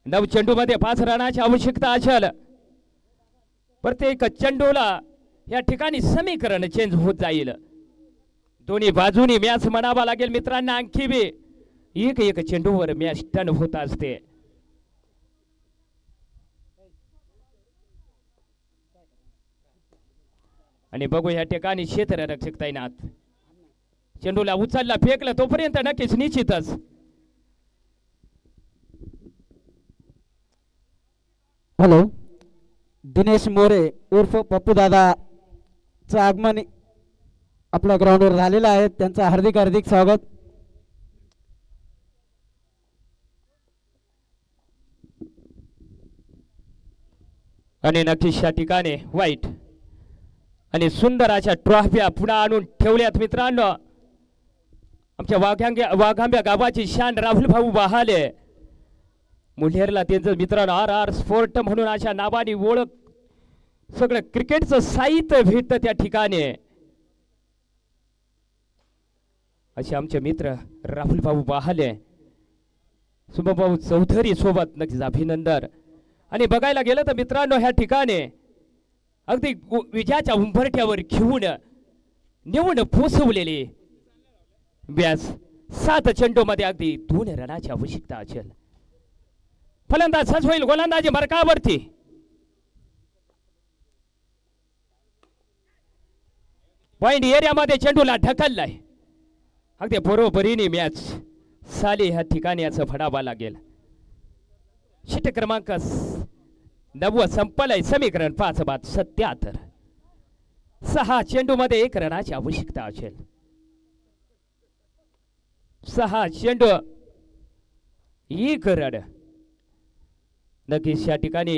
9 चेंडू मध्ये 5 रनाची आवश्यकता असेल. प्रत्येक चेंडूला या ठिकाणी समीकरण चेंज होत जाईल. दोन्ही बाजूनी मॅच म्हणावा लागेल मित्रांना. आणखी बी एक चेंडूवर मॅच टर्न होत असते. आणि बघू या ठिकाणी क्षेत्ररक्षक तैनात. चेंडूला उचलला, फेकलं तोपर्यंत नक्कीच निश्चितच. हॅलो, दिनेश मोरे उर्फ पप्पू दादाचं आगमन आपल्या ग्राउंडवर झालेलं आहे. त्यांचं हार्दिक हार्दिक स्वागत. आणि नक्कीच या ठिकाणी वाईट आणि सुंदर अशा ट्रॉफ्या पुन्हा आणून ठेवल्यात मित्रांनो. आमच्या वाघांब्या गावाची शान राहुल भाऊ बहाले. मुल्हेरला त्यांचं मित्रांनो RR स्पोर्ट म्हणून अशा नावाने ओळख. सगळं क्रिकेटचं साहित्य भेटतं त्या ठिकाणी. असे आमचे मित्र राहुल भाऊ बहाले, शुभम भाऊ चौधरी सोबत नक्कीच अभिनंदन. आणि बघायला गेलं तर मित्रांनो ह्या ठिकाणी अगदी विजयाच्या उंबरठ्यावर घेऊन नेऊन पोचवलेले व्यास 7 चेंडू मध्ये अगदी 2 रनाची आवश्यकता असेल. फलंदाज सच होईल गोलंदाजी मार्कावरती. पॉइंट एरियामध्ये चेंडूला ढकललाय अगदी बरोबरीने मॅच साली ह्या ठिकाणी याचं फडावा लागेल. शीट क्रमांक 9 संपलंय. समीकरण 5 बाद 77. 6 चेंडूमध्ये 1 रनाची आवश्यकता असेल. 6 चेंडू 1 रन. नक्कीच या ठिकाणी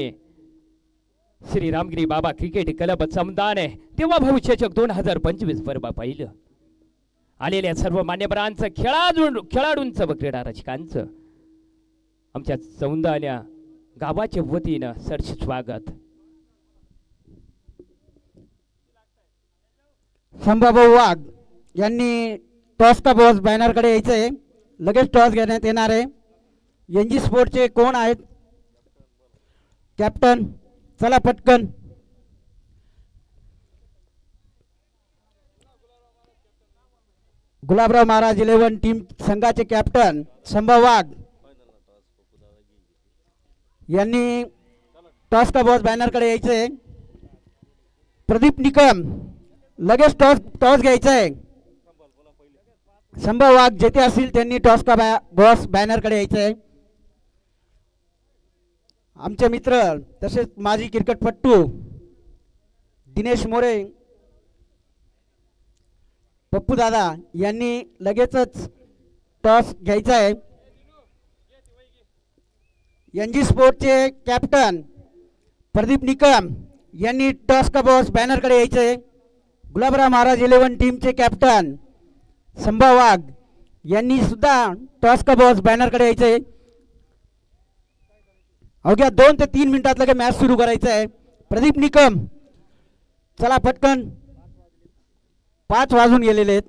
श्री रामगिरी बाबा क्रिकेट क्लब चमदान तेव्हा भविष्यचक 2025 बरोबर पाहिलं आलेल्या सर्व मान्यवरांचं खेळाडूंचं व क्रीडा रसिकांचं आमच्या चौंदाण्या गावाच्या वतीनं सरस स्वागत. संभाभाऊ वाघ यांनी टॉसचा बॉस बॅनरकडे यायचंय. लगेच टॉस घेण्यात येणार आहे. एनजी स्पोर्टचे कोण आहेत? कॅप्टन चला पटकन. गुलाबराव महाराज 11 टीम संघाचे कॅप्टन संभा वाघ यांनी टॉसचा बॉस बॅनरकडे यायचंय. प्रदीप निकम लगेच टॉस घ्यायचा आहे. संभा वाघ जेथे असतील त्यांनी टॉसचा बॉस बॅनरकडे यायचं आहे. आमचे मित्र तसेच माजी क्रिकेटपटू दिनेश मोरे पप्पू दादा यांनी लगेचच टॉस घ्यायचा आहे. एनजी स्पोर्टचे कॅप्टन प्रदीप निकम यांनी टॉसचा बॉस बॅनरकडे यायचं आहे. गुलाबराव महाराज 11 टीमचे कॅप्टन संभा वाघ यांनी सुद्धा टॉसचा बॉस बॅनरकडे यायचं आहे. अवघ्या 2 ते 3 मिनिटात लगे मॅच सुरू करायचं आहे. प्रदीप निकम चला पटकन. 5 वाजून गेलेले आहेत.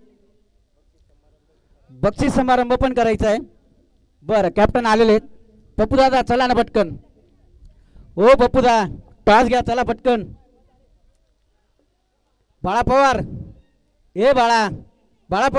बक्षीस समारंभ पण करायचा आहे. बरं कॅप्टन आलेले आहेत. पप्पूदादा चला ना पटकन. ओ पप्पूदा टॉस घ्या चला पटकन. बाळा पवार ए बाळा